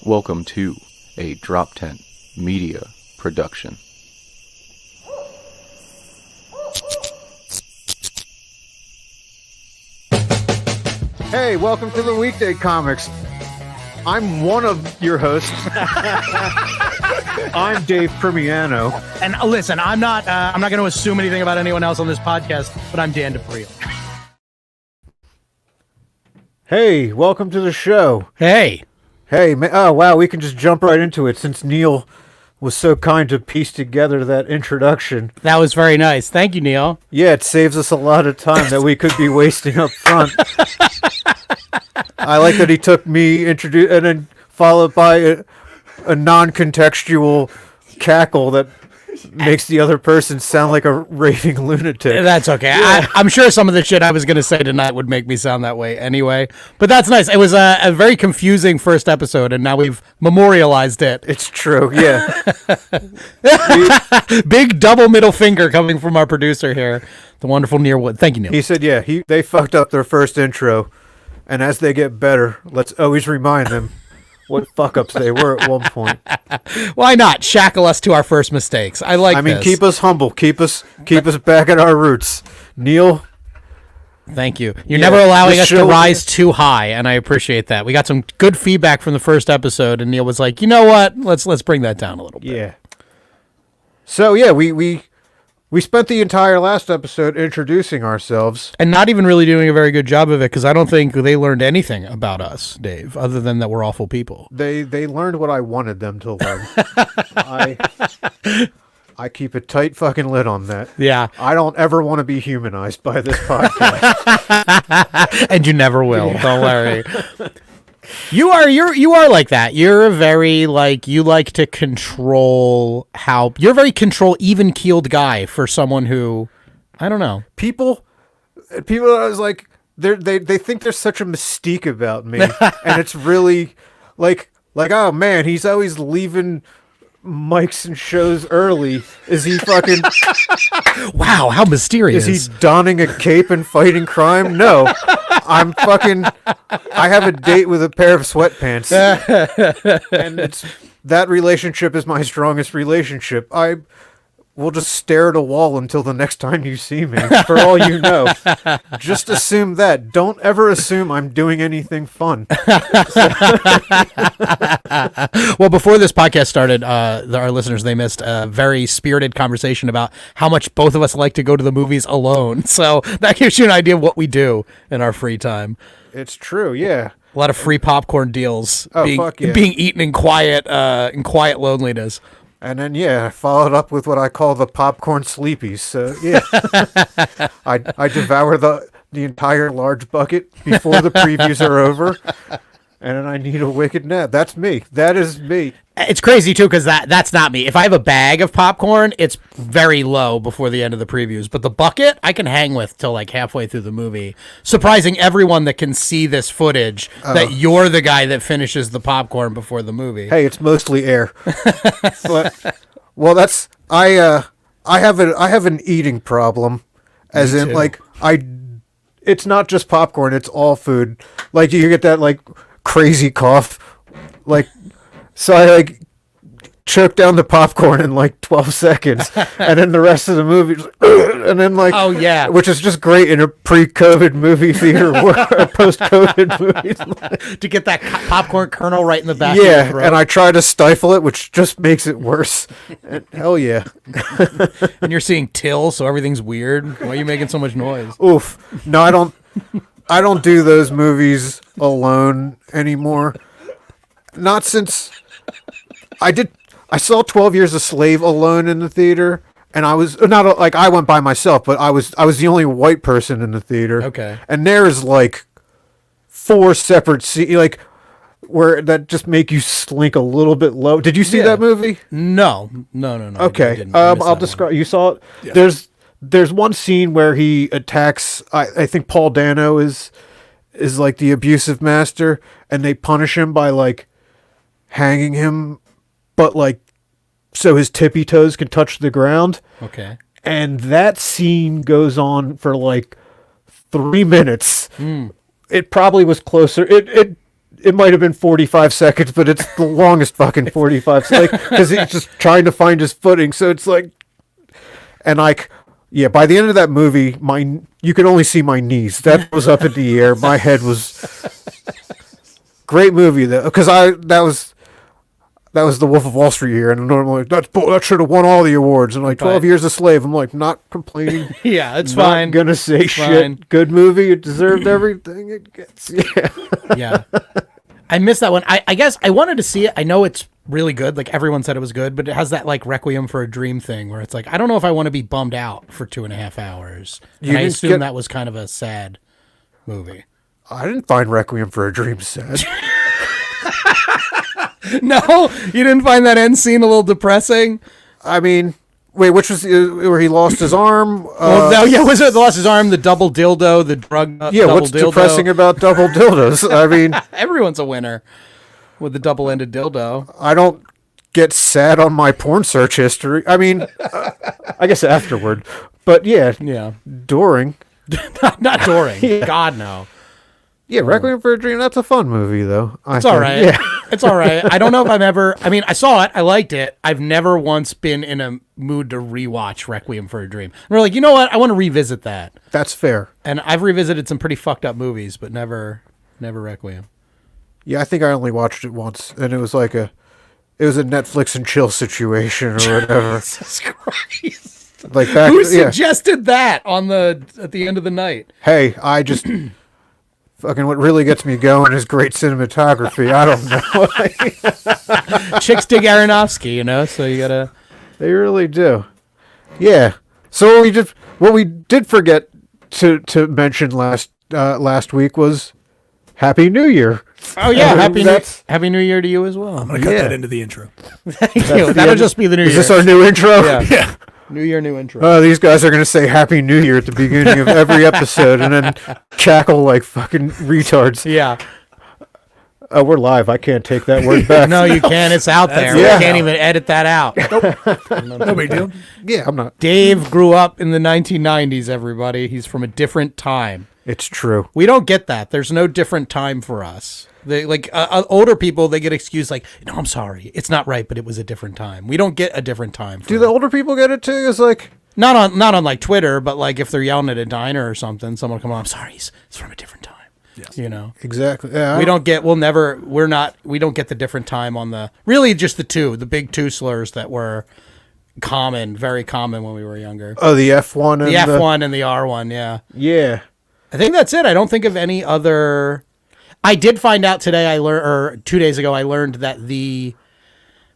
Welcome to a Drop Tent Media production. Hey, welcome to the Weekday Comics. I'm one of your hosts. I'm Dave Primiano. And listen, I'm not going to assume anything about anyone else on this podcast, but I'm Dan DePrio. Hey, welcome to the show. Hey, oh wow, we can just jump right into it since Neil was so kind to piece together that introduction. that was very nice. Thank you, Neil. Yeah, it saves us a lot of time that we could be wasting up front. I like that he took me introduce and then followed by a non-contextual cackle that makes the other person sound like a raving lunatic. That's okay. Yeah. I'm sure some of the shit I was going to say tonight would make me sound that way anyway. But that's nice. It was a very confusing first episode, and now we've memorialized it. It's true, yeah. Big double middle finger coming from our producer here, the wonderful Nearwood. Thank you, Neil. He said, yeah, they fucked up their first intro, and as they get better, let's always remind them what fuck-ups they were at one point. Why not shackle us to our first mistakes? I mean, this. Keep us humble. Keep us back at our roots. Neil, thank you. You're never allowing us to rise too high, and I appreciate that. We got some good feedback from the first episode, and Neil was like, you know what? Let's bring that down a little bit. Yeah. So, yeah, we spent the entire last episode introducing ourselves. And not even really doing a very good job of it, because I don't think they learned anything about us, Dave, other than that we're awful people. They learned what I wanted them to learn. I keep a tight fucking lid on that. Yeah. I don't ever want to be humanized by this podcast. And you never will. Yeah. Don't worry. You are like that. You're a very you like to control you're a very even keeled guy for someone who, I don't know. People I was like, they think there's such a mystique about me, and it's really like, oh man, he's always leaving mics and shows early. Is he fucking wow, how mysterious. Is he donning a cape and fighting crime? No. I have a date with a pair of sweatpants. And that relationship is my strongest relationship. I will just stare at a wall until the next time you see me, for all you know. Just assume that. Don't ever assume I'm doing anything fun. Well, before this podcast started, our listeners, they missed a very spirited conversation about how much both of us like to go to the movies alone. So that gives you an idea of what we do in our free time. It's true, yeah. A lot of free popcorn deals fuck yeah. being eaten in quiet loneliness. And then, I followed up with what I call the popcorn sleepies. So, yeah, I devour the entire large bucket before the previews are over, and then I need a wicked nap. That's me. That is me. It's crazy, too, because that's not me. If I have a bag of popcorn, it's very low before the end of the previews. But the bucket, I can hang with till halfway through the movie, surprising everyone that can see this footage that you're the guy that finishes the popcorn before the movie. Hey, it's mostly air. But, well, that's I have an eating problem, as in it's not just popcorn; it's all food. Like you get that crazy cough, So I choke down the popcorn in 12 seconds, and then the rest of the movie, and then oh yeah, which is just great in a pre-COVID movie theater or post-COVID movie to get that popcorn kernel right in the back. Yeah, of your throat. And I try to stifle it, which just makes it worse. And, hell yeah. And you're seeing Till, so everything's weird. Why are you making so much noise? Oof. No, I don't do those movies alone anymore. Not since I saw 12 Years a Slave alone in the theater, and I was not I went by myself, but I was the only white person in the theater. Okay. And there's 4 separate scenes where that just make you slink a little bit low. Did you see that movie? No. Okay. I'll describe. You saw it. Yeah. There's one scene where he attacks. I think Paul Dano is the abusive master, and they punish him by hanging him, but so his tippy toes can touch the ground. Okay. And that scene goes on for 3 minutes. It probably was closer. It it might have been 45 seconds, but it's the longest fucking 45 seconds, because he's just trying to find his footing. So it's like, and like, yeah, by the end of that movie, you could only see my knees. That was up in the air. My head was great movie though, because that was the Wolf of Wall Street year, and normally that should have won all the awards. And like 12 Years a Slave, I'm like not complaining. Yeah, it's not fine. Gonna say It's shit. fine. Good movie. It deserved everything it gets. Yeah. Yeah. I missed that one. I guess I wanted to see it. I know it's really good. Like everyone said it was good, but it has that like Requiem for a Dream thing where it's like, I don't know if I want to be bummed out for 2.5 hours. And I assume that was kind of a sad movie. I didn't find Requiem for a Dream sad. No, you didn't find that end scene a little depressing? I mean, wait, which was where he lost his arm? Was it lost his arm, the double dildo, the drug Yeah, double what's dildo? depressing about double dildos? I mean, Everyone's a winner with the double-ended dildo. I don't get sad on my porn search history. I mean, I guess afterward. But yeah, during. Not during. Yeah. God, no. Yeah, Requiem for a Dream, that's a fun movie, though. It's all right. Yeah. It's all right. I don't know if I saw it. I liked it. I've never once been in a mood to rewatch Requiem for a Dream. And we're like, you know what? I want to revisit that. That's fair. And I've revisited some pretty fucked up movies, but never Requiem. Yeah, I think I only watched it once, and it was like it was a Netflix and chill situation or whatever. Jesus Christ. Like back, Who suggested that at the end of the night? Hey, I just fucking what really gets me going is great cinematography. I don't know. Chicks dig Aronofsky, so you gotta. They really do. Yeah. So what we did forget to mention last week was Happy New Year. Oh yeah, Happy New Year to you as well. I'm gonna cut that into the intro. Thank you. That'll just be the New Year. Is this our new intro? Yeah. New Year, new intro. These guys are going to say Happy New Year at the beginning of every episode and then cackle like fucking retards. Yeah. We're live. I can't take that word back. No, you can't. It's out there. Yeah. We can't even edit that out. No big deal. Yeah, I'm not. Dave grew up in the 1990s, everybody. He's from a different time. It's true. We don't get that. There's no different time for us. They older people, they get excused like, no, I'm sorry. It's not right, but it was a different time. We don't get a different time. Do the older people get it too? It's like... Not on like Twitter, but like if they're yelling at a diner or something, someone will come on, I'm sorry, it's from a different time. Yes. Exactly. Yeah. We don't get the different time on really just the big two slurs that were very common when we were younger. Oh, the F1 and The F1 and the R1, yeah. Yeah. I think that's it. I don't think of any other. I did find out today, or 2 days ago, I learned that the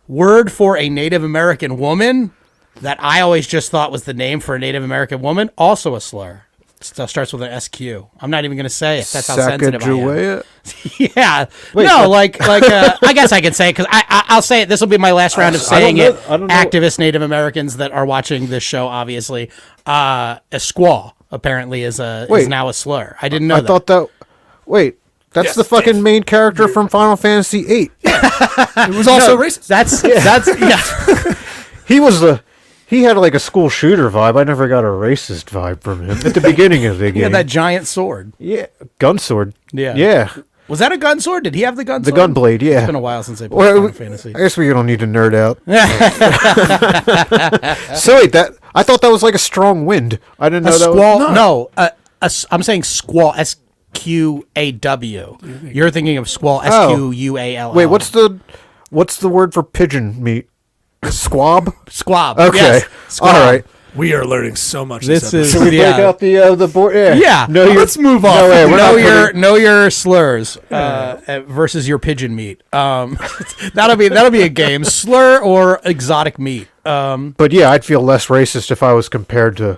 word for a Native American woman that I always just thought was the name for a Native American woman, also a slur. It starts with an SQ. I'm not even going to say it. That's how sensitive I am. Yeah. Wait, no, I guess I can say it because I'll say it. This will be my last round of saying it. Activist Native Americans that are watching this show, obviously. A squaw apparently is now a slur. I didn't know that. I thought that... Wait. That's the fucking main character from Final Fantasy VIII. It was also racist. He had like a school shooter vibe. I never got a racist vibe from him at the beginning of the game. He had that giant sword. Yeah, gun sword. Yeah. Yeah. Was that a gun sword? Did he have the gun sword? The gun blade, yeah. It's been a while since I played Final Fantasy. I guess we don't need to nerd out. So wait, I thought that was like a strong wind. I didn't know that was... I'm saying squaw, S-Q-A-W. You're thinking of squaw, S-Q-U-A-L-L. Wait, what's the word for pigeon meat? Squab? Squab. Okay. Yes. Squab. All right. We are learning so much. This is Should we take out the board? Yeah. Yeah. No, let's move on. No, way, know your slurs versus your pigeon meat. That'll be a game. Slur or exotic meat. But yeah, I'd feel less racist if I was comparing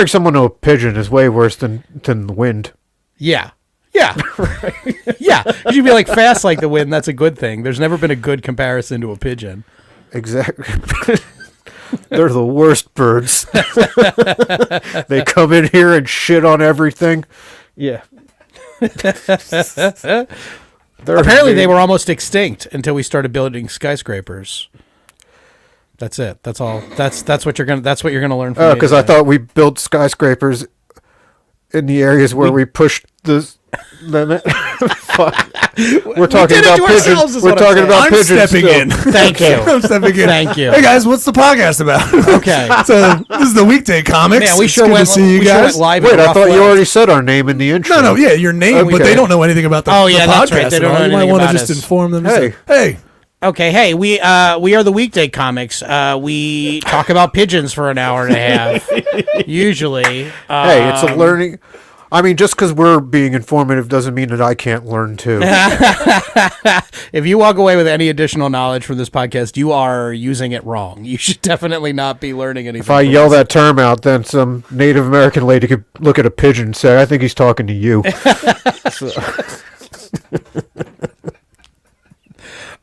someone to a pigeon is way worse than the wind. Yeah. Yeah. Yeah. You'd be like fast like the wind. That's a good thing. There's never been a good comparison to a pigeon. Exactly. They're the worst birds. They come in here and shit on everything. Yeah. Apparently they were almost extinct until we started building skyscrapers. That's it. That's all. That's what you're gonna learn from me. Because I thought we built skyscrapers in the areas where we pushed the limit. Fuck. We're talking did it about to ourselves pigeons. is We're what I'm talking saying. about I'm pigeons. stepping still. in. Thank you. I'm stepping in. Thank you. Hey guys, what's the podcast about? Okay. So this is the Weekday Comics. Man, we It's sure good went. to see you we sure guys. went live. Wait, at I Rough thought you Life. already said our name in the intro. No, yeah, your name, but Okay. they don't know anything about the, Oh, yeah, the that's podcast. right. They at don't all. know You might anything want to about just us. inform them. Hey. Hey, Okay, hey, we are the Weekday Comics. We talk about pigeons for an hour and a half, usually. Hey, it's a learning. I mean, just because we're being informative doesn't mean that I can't learn too. If you walk away with any additional knowledge from this podcast, you are using it wrong. You should definitely not be learning anything. If I from yell this. that term out, then some Native American lady could look at a pigeon and say, "I think he's talking to you."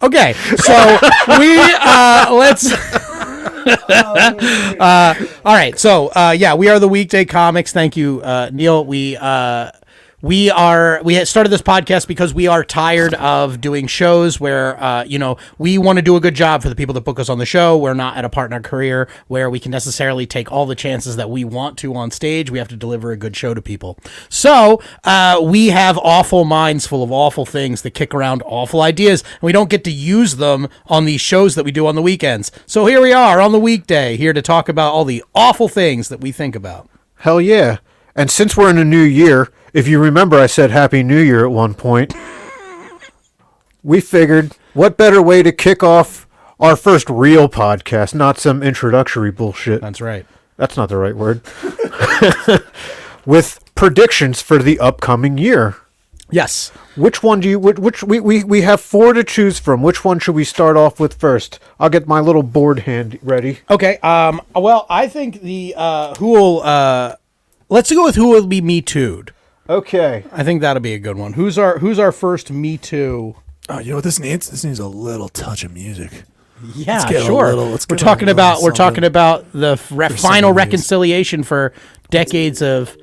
Okay, so we let's. All right, so yeah, we are the Weekday Comics. Thank you, Neil. We had started this podcast because we are tired of doing shows where, we want to do a good job for the people that book us on the show. We're not at a part in our career where we can necessarily take all the chances that we want to on stage. We have to deliver a good show to people. So we have awful minds full of awful things that kick around awful ideas, and we don't get to use them on these shows that we do on the weekends. So here we are on the weekday, here to talk about all the awful things that we think about. Hell yeah! And since we're in a new year, if you remember, I said Happy New Year at one point. We figured, what better way to kick off our first real podcast, not some introductory bullshit. That's right. That's not the right word. With predictions for the upcoming year. Yes. Which one do you? Which we have 4 to choose from. Which one should we start off with first? I'll get my little board hand ready. Okay. Well, I think the who will let's go with who will be Me Too'd. Okay. I think that'll be a good one. Who's our first Me Too? oh, you know what this needs? This needs a little touch of music. Yeah, get a sure. little- let's we're get a talking little about something. the final some of these. reconciliation for decades of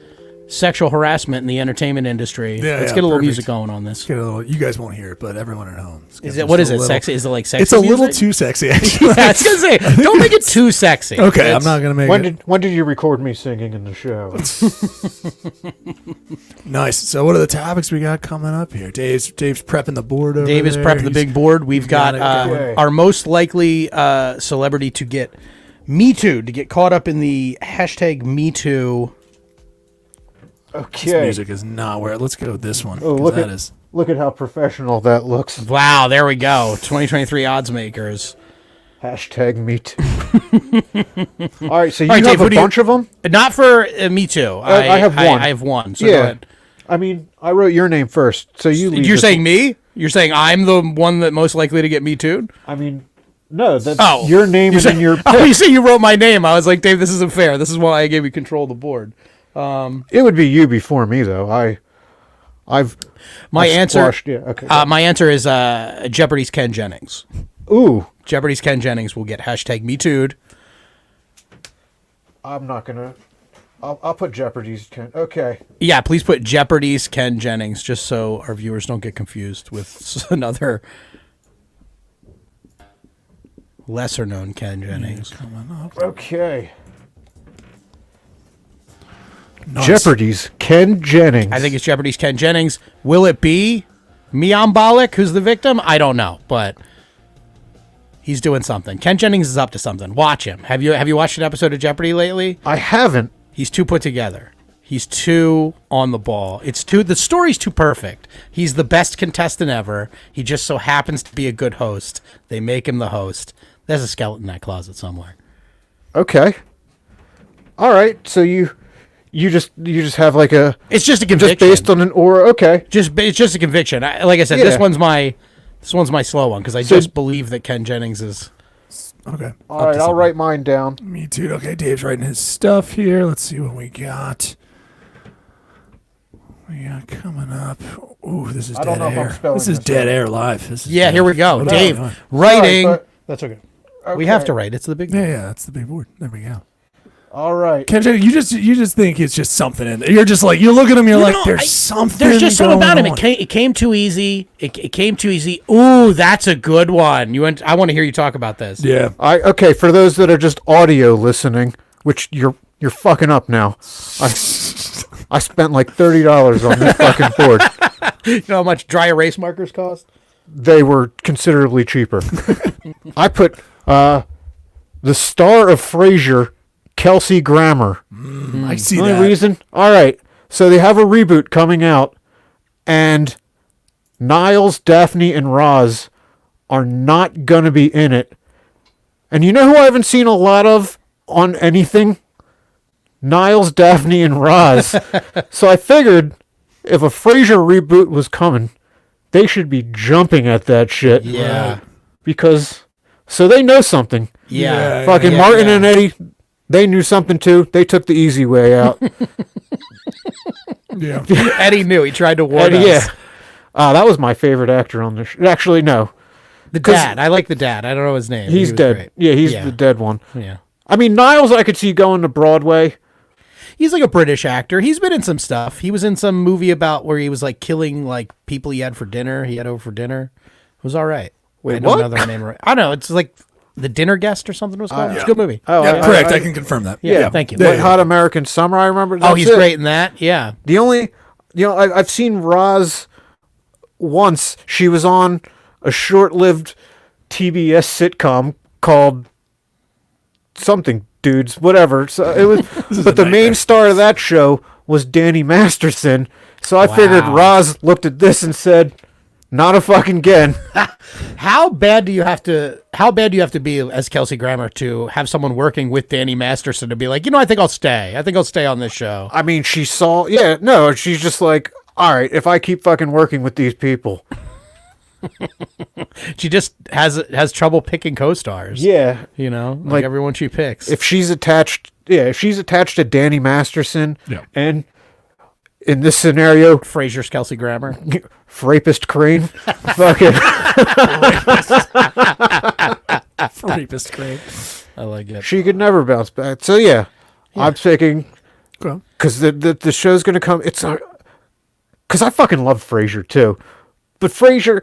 sexual harassment in the entertainment industry. Yeah, Let's yeah, get a little perfect. music going on this. Get a little. You guys won't hear it, but everyone at home. Is it what is it? Sexy? Is it like sexy? It's a little music? too sexy, actually. Yeah, I was gonna say, don't make it too sexy. Okay, It's- I'm not gonna make it. When did you record me singing in the show? Nice. So, what are the topics we got coming up here? Dave's prepping the board over Dave is there. prepping the big board. We've got got it. Okay. our most likely celebrity to get Me Too, to get caught up in the hashtag Me Too. This Okay. music is not where. Let's go with this one. Oh, 'cause look that at is. look at how professional that looks. Wow, there we go. 2023 odds makers. Hashtag me too. All right, so you All right, have Dave, who a do you- bunch of them? Not for Me Too. I have one. I have one. So Yeah. go ahead. I mean, I wrote your name first, so you lead. You're this saying one. me? You're saying I'm the one that most likely to get Me Too'd? I mean, no, that's Oh. your name is in your Oh, pick. you say you wrote my name. I was like, Dave, this isn't fair. This is why I gave you control of the board. It would be you before me, though. I've My answer. squashed- yeah, okay. My answer is Jeopardy's Ken Jennings. Ooh, Jeopardy's Ken Jennings will get hashtag Me Too'd. I'm not gonna. I'll put Jeopardy's. Okay. Yeah, please put Jeopardy's Ken Jennings, just so our viewers don't get confused with another lesser known Ken Jennings. Okay. Nice. Jeopardy's Ken Jennings. I think it's Jeopardy's Ken Jennings. Will it be Miambalik, who's the victim? I don't know, but he's doing something. Ken Jennings is up to something. Watch him. Have you watched an episode of Jeopardy lately? I haven't. He's too put together. He's too on the ball. The story's too perfect. He's the best contestant ever. He just so happens to be a good host. They make him the host. There's a skeleton in that closet somewhere. Okay. All right. So you just have like a It's just a just conviction. based on an aura. Okay. It's just a conviction. Like I said, Yeah. this one's my slow one because I So- just believe that Ken Jennings is. Okay. All right. I'll write mine down. Me too. Okay, Dave's writing his stuff here. Let's see what we got. We got coming up. Ooh, this is I don't dead know if I'm air. spelling This is this dead right. air live. This is Yeah, dead. here we go. What Dave, about- writing. Sorry, That's okay. Okay. We have to write. It's the big. Yeah, that's the big board. There we go. All right. Kenji, you just think it's just something in there. You're just like, you look at him, you're like, No, there's something. There's just something about him. going It came too easy. It came too easy. Ooh, that's a good one. I want to hear you talk about this. on. Yeah. Okay, for those that are just audio listening, which you're fucking up now. I spent like $30 on this fucking board. You know how much dry erase markers cost? They were considerably cheaper. I put the star of Frasier, Kelsey Grammer. I see Only that. reason? All right. So they have a reboot coming out, and Niles, Daphne, and Roz are not going to be in it. And you know who I haven't seen a lot of on anything? Niles, Daphne, and Roz. So I figured if a Frasier reboot was coming, they should be jumping at that shit. Yeah. Because, so they know something. Yeah. Fucking yeah, Martin yeah. and Eddie, they knew something too. They took the easy way out. Yeah. Eddie knew. He tried to warn Eddie, us. yeah. That was my favorite actor on the show. Actually, no. The dad. I like the dad. I don't know his name. He's He was dead. great. Yeah, he's the dead one. Yeah. I mean, Niles I could see going to Broadway. He's like a British actor. He's been in some stuff. He was in some movie about where he was like killing like people he had for dinner. He had over for dinner. It was all right. Wait, I don't what? know the name right. I don't know. It's like The Dinner Guest or something it was called. It's a good movie. Oh, Yeah, correct. I can confirm that. Yeah, thank you. Wet Hot American Summer, I remember. Oh, That's he's it. great in that. Yeah. The only, I've seen Roz once. She was on a short-lived TBS sitcom called something Dudes, whatever. So it was, but the main star of that show was Danny Masterson. So I figured Roz looked at this and said, "Not a fucking again." How bad do you have to be as Kelsey Grammer to have someone working with Danny Masterson to be like, I think I'll stay. I think I'll stay on this show. I mean, she's just like, all right, if I keep fucking working with these people. She just has trouble picking co-stars. Yeah. Like everyone she picks. If she's attached to Danny Masterson, Yeah. and in this scenario, Frasier's Kelsey Grammer. Rapist Crane, fucking, Rapist crane. I like it. she could never bounce back. So yeah. I'm thinking, Okay. because the show's gonna come. It's because I fucking love Frasier too, but Frasier.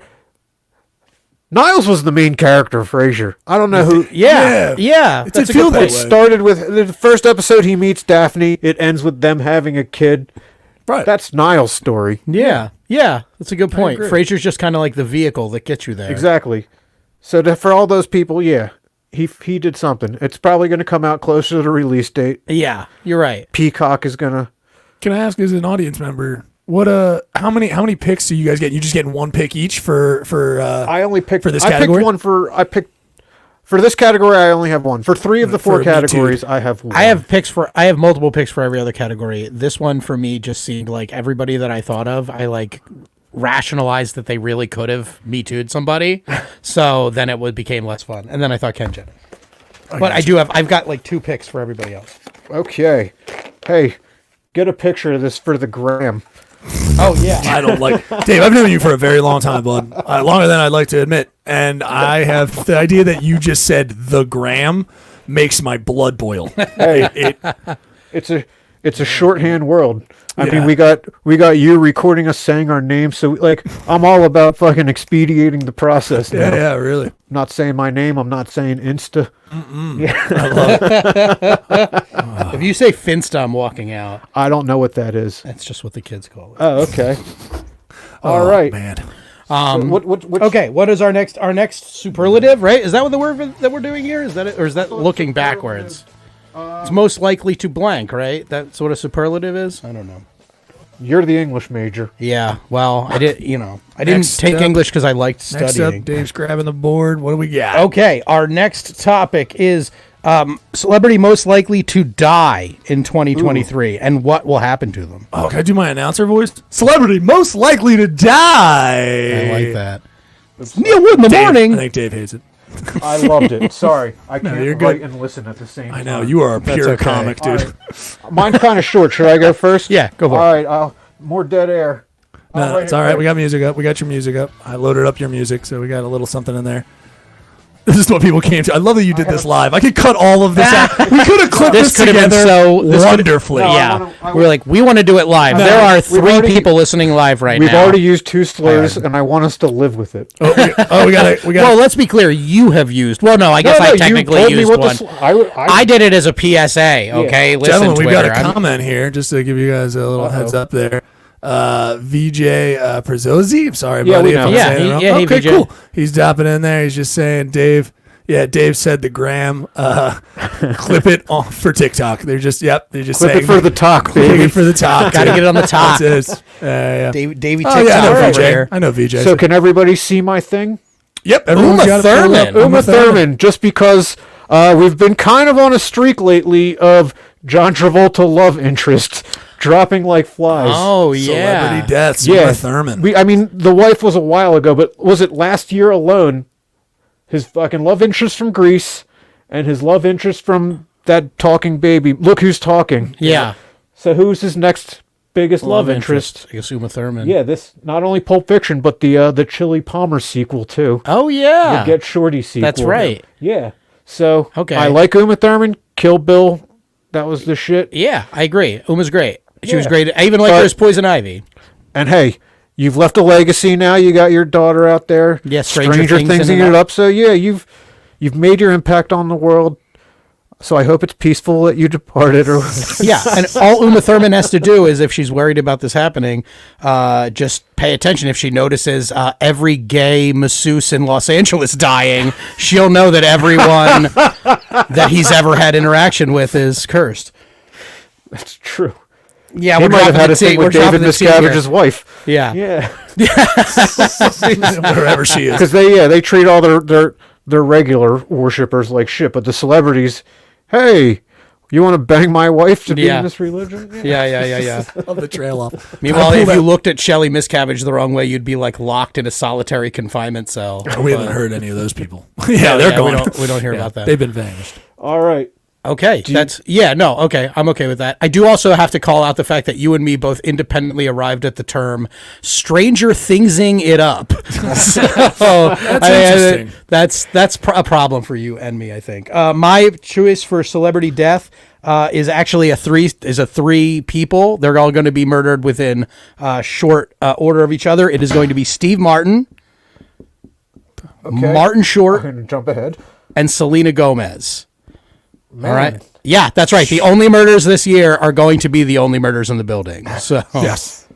Niles was the main character of Frasier. I don't know who. Yeah. It That's did a feel good that point. It way. started with the first episode. He meets Daphne. It ends with them having a kid. Right. That's Niles' story. Yeah. That's a good point. agree. Frasier's just kind of like the vehicle that gets you there. Exactly. So for all those people, yeah, he did something. It's probably going to come out closer to the release date. Yeah, you're right. Peacock is going to. Can I ask, as an audience member, what how many picks do you guys get? You just getting one pick each for I only picked for this I category? picked one for this category. I only have one. For 3 of the 4 For me too. categories, I have one. I have multiple picks for every other category. This one for me just seemed like everybody that I thought of, I like rationalized that they really could have Me Too'd somebody. So then it became less fun. And then I thought Ken Jenner. But I've got like 2 picks for everybody else. Okay. Hey, get a picture of this for the gram. Oh yeah. I don't like Dave. I've known you for a very long time, bud. Longer than I'd like to admit. And I have the idea that you just said the gram makes my blood boil. Hey, it's a shorthand world. I Yeah. mean, we got you recording us saying our names, so I'm all about fucking expediting the process now. Yeah, really. I'm not saying my name. I'm not saying Insta. If you say Finsta, I'm walking out. I don't know what that is. That's just what the kids call it. Oh, okay. All Oh, right. man. So what Okay, what is our next superlative, right? Is that what the word that we're doing here? Is that it, or is that looking backwards? It's most likely to blank, right? That's what a superlative is? I don't know. You're the English major. Yeah, well, I didn't Next take up- English because I liked Next studying. up, Dave's grabbing the board. What do we got? Okay, our next topic is celebrity most likely to die in 2023 and what will happen to them. Oh, can I do my announcer voice? Celebrity most likely to die. I like that. Neil Wood in the Dave, morning. I think Dave hates it. I loved it. Sorry, I can't you're write good. and listen at the same time. I know. You are a pure okay. comic, dude. All right. Mine's kind of short. Should I go first? Yeah, go for All it. right. More dead air. No, it's all right. We got music up. We got your music up. I loaded up your music, so we got a little something in there. This is what people came to. I love that you did this live. I could cut all of this out. We could have clipped this could have been together wonderfully. We want to do it live. No, there are we've 3 already- people listening live right We've now. already used 2 slurs, and I want us to live with it. We got Well, let's be clear. You have used. Well, no, I guess I technically used one. I did it as a PSA. Okay, listen, gentlemen, we've Twitter. got a comment here just to give you guys a little heads up there. VJ Prezzosi. I'm sorry, Yeah, buddy. we If know. I'm Yeah, saying it he- wrong. yeah, hey, okay, VJ. cool. He's dropping in there. He's just saying, Dave. Yeah, Dave said the gram. Clip it off for TikTok. They're just Clip saying it for the talk, clip baby. it for the top. Got to get it on the top. That's it. Yeah. Davey Oh, TikTok yeah, I know over VJ. here. I know VJ. So can everybody see my thing? Yep, everyone's got it pulled up. Thurman. Uma Thurman, just because we've been kind of on a streak lately of John Travolta love interest dropping like flies. Oh yeah. Celebrity deaths. yeah. Uma Thurman. I mean, the wife was a while ago, but was it last year alone? His fucking love interest from Grease and his love interest from that talking baby. Look who's talking. Yeah. So who's his next biggest love interest? I guess Uma Thurman. Yeah, this not only Pulp Fiction, but the Chili Palmer sequel too. Oh yeah. The Get Shorty sequel. That's right. Yeah. So Okay. I like Uma Thurman. Kill Bill. That was the shit. Yeah, I agree. Uma's great. She was Yeah. great. I even like her as Poison Ivy. And hey, you've left a legacy now. You got your daughter out there. Yeah, Stranger Things Things-ing in it it up. So yeah, you've made your impact on the world. So I hope it's peaceful that you departed. Or Yeah, and all Uma Thurman has to do is, if she's worried about this happening, just pay attention. If she notices every gay masseuse in Los Angeles dying, she'll know that everyone that he's ever had interaction with is cursed. that's true. Yeah, He we're might have dropping had the a thing T. We're with David dropping the T here. Miscavige's wife. Yeah. Yeah. Wherever she is. Because they treat all their regular worshippers like shit, but the celebrities, hey, you want to bang my wife to be Yeah. in this religion? Yeah. Of the trail off. Meanwhile, if you looked at Shelley Miscavige the wrong way, you'd be like locked in a solitary confinement cell. We haven't heard any of those people. Yeah, they're Yeah, gone. We don't hear about that. They've been vanished. All right. Okay, okay, I'm okay with that. I do also have to call out the fact that you and me both independently arrived at the term "stranger thingsing it up." So, interesting. That's a problem for you and me, I think. My choice for celebrity death is actually three people. They're all going to be murdered within short order of each other. It is going to be Steve Martin, Okay. Martin I'm Short, going to jump ahead. and Selena Gomez. Man. All right. Yeah, that's right. The only murders this year are going to be the only murders in the building. So Yes.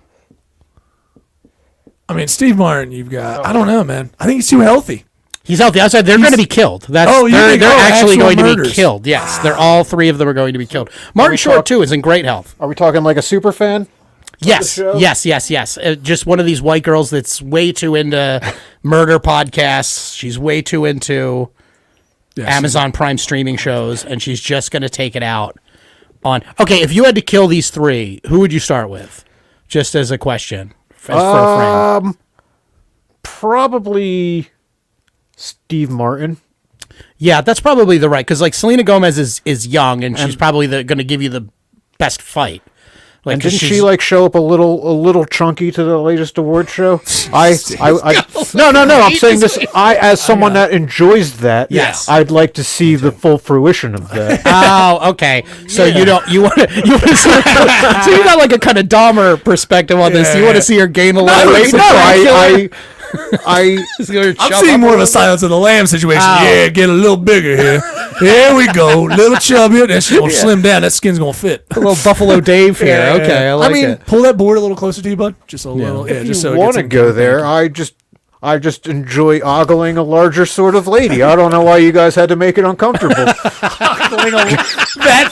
I mean, Steve Martin, you've got. I don't know, man. I think he's too healthy. he's out the outside. They're going to be killed. They're actually actual going to be murders. killed. Yes, they're all 3 of them are going to be killed. Martin Short too is in great health. Are we talking like a super fan? Yes, show? yes. Just one of these white girls that's way too into murder podcasts. She's way too into Amazon Prime streaming shows, and she's just going to take it out on. Okay, if you had to kill these 3, who would you start with? Just as a question, for a friend. Probably Steve Martin. Yeah, that's probably the right, because like Selena Gomez is young, and she's probably going to give you the best fight. Like, And 'cause didn't she's- she like show up a little chunky to the latest award show? No. I'm saying this. I, as someone that enjoys that, Yes. I'd like to see the full fruition of that. Oh, okay. So you want to so you got like a kind of Dahmer perspective on this. You want to see her gain a lot of weight. I I'm seeing more of a Silence of the Lamb situation. Yeah, get a little bigger here. Here we go. Little chubbier. That shit's going to slim down. That skin's going to fit. A little Buffalo Dave here. Yeah, yeah. Okay, I like it. Pull that board a little closer to you, bud. Just a little. Yeah, if just you so it want gets to in go camera. there, I just enjoy ogling a larger sort of lady. I don't know why you guys had to make it uncomfortable. That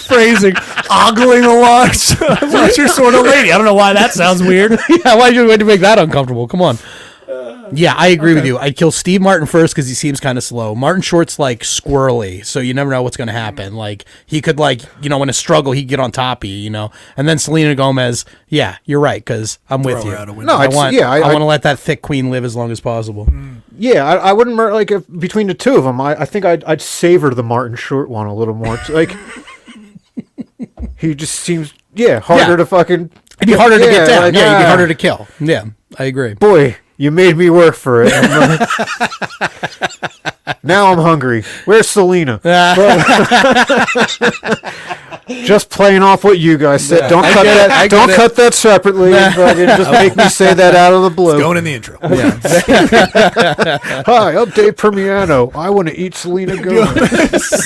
phrasing, ogling a larger sort of lady. I don't know why that sounds weird. Yeah, why'd you make that uncomfortable? Come on. Yeah, I agree with you. I'd kill Steve Martin first because he seems kind of slow. Martin Short's like squirrely, so you never know what's going to happen. Like he could in a struggle, he'd get on top of you, And then Selena Gomez, yeah, you're right because I'm with Throw you. her out a window. No, I want I to let that thick queen live as long as possible. Yeah, I wouldn't if between the two of them. I think I'd savor the Martin Short one a little more. Like he just seems harder to fucking. It'd be harder to get down. like, It'd be harder to kill. Yeah, I agree. Boy, you made me work for it. Now I'm hungry. Where's Selena? Just playing off what you guys said. Don't cut that. Don't cut that separately. Just make me say that out of the blue. It's going in the intro. Hi, I'm Dave Permiano. I want to eat Selena Gomez.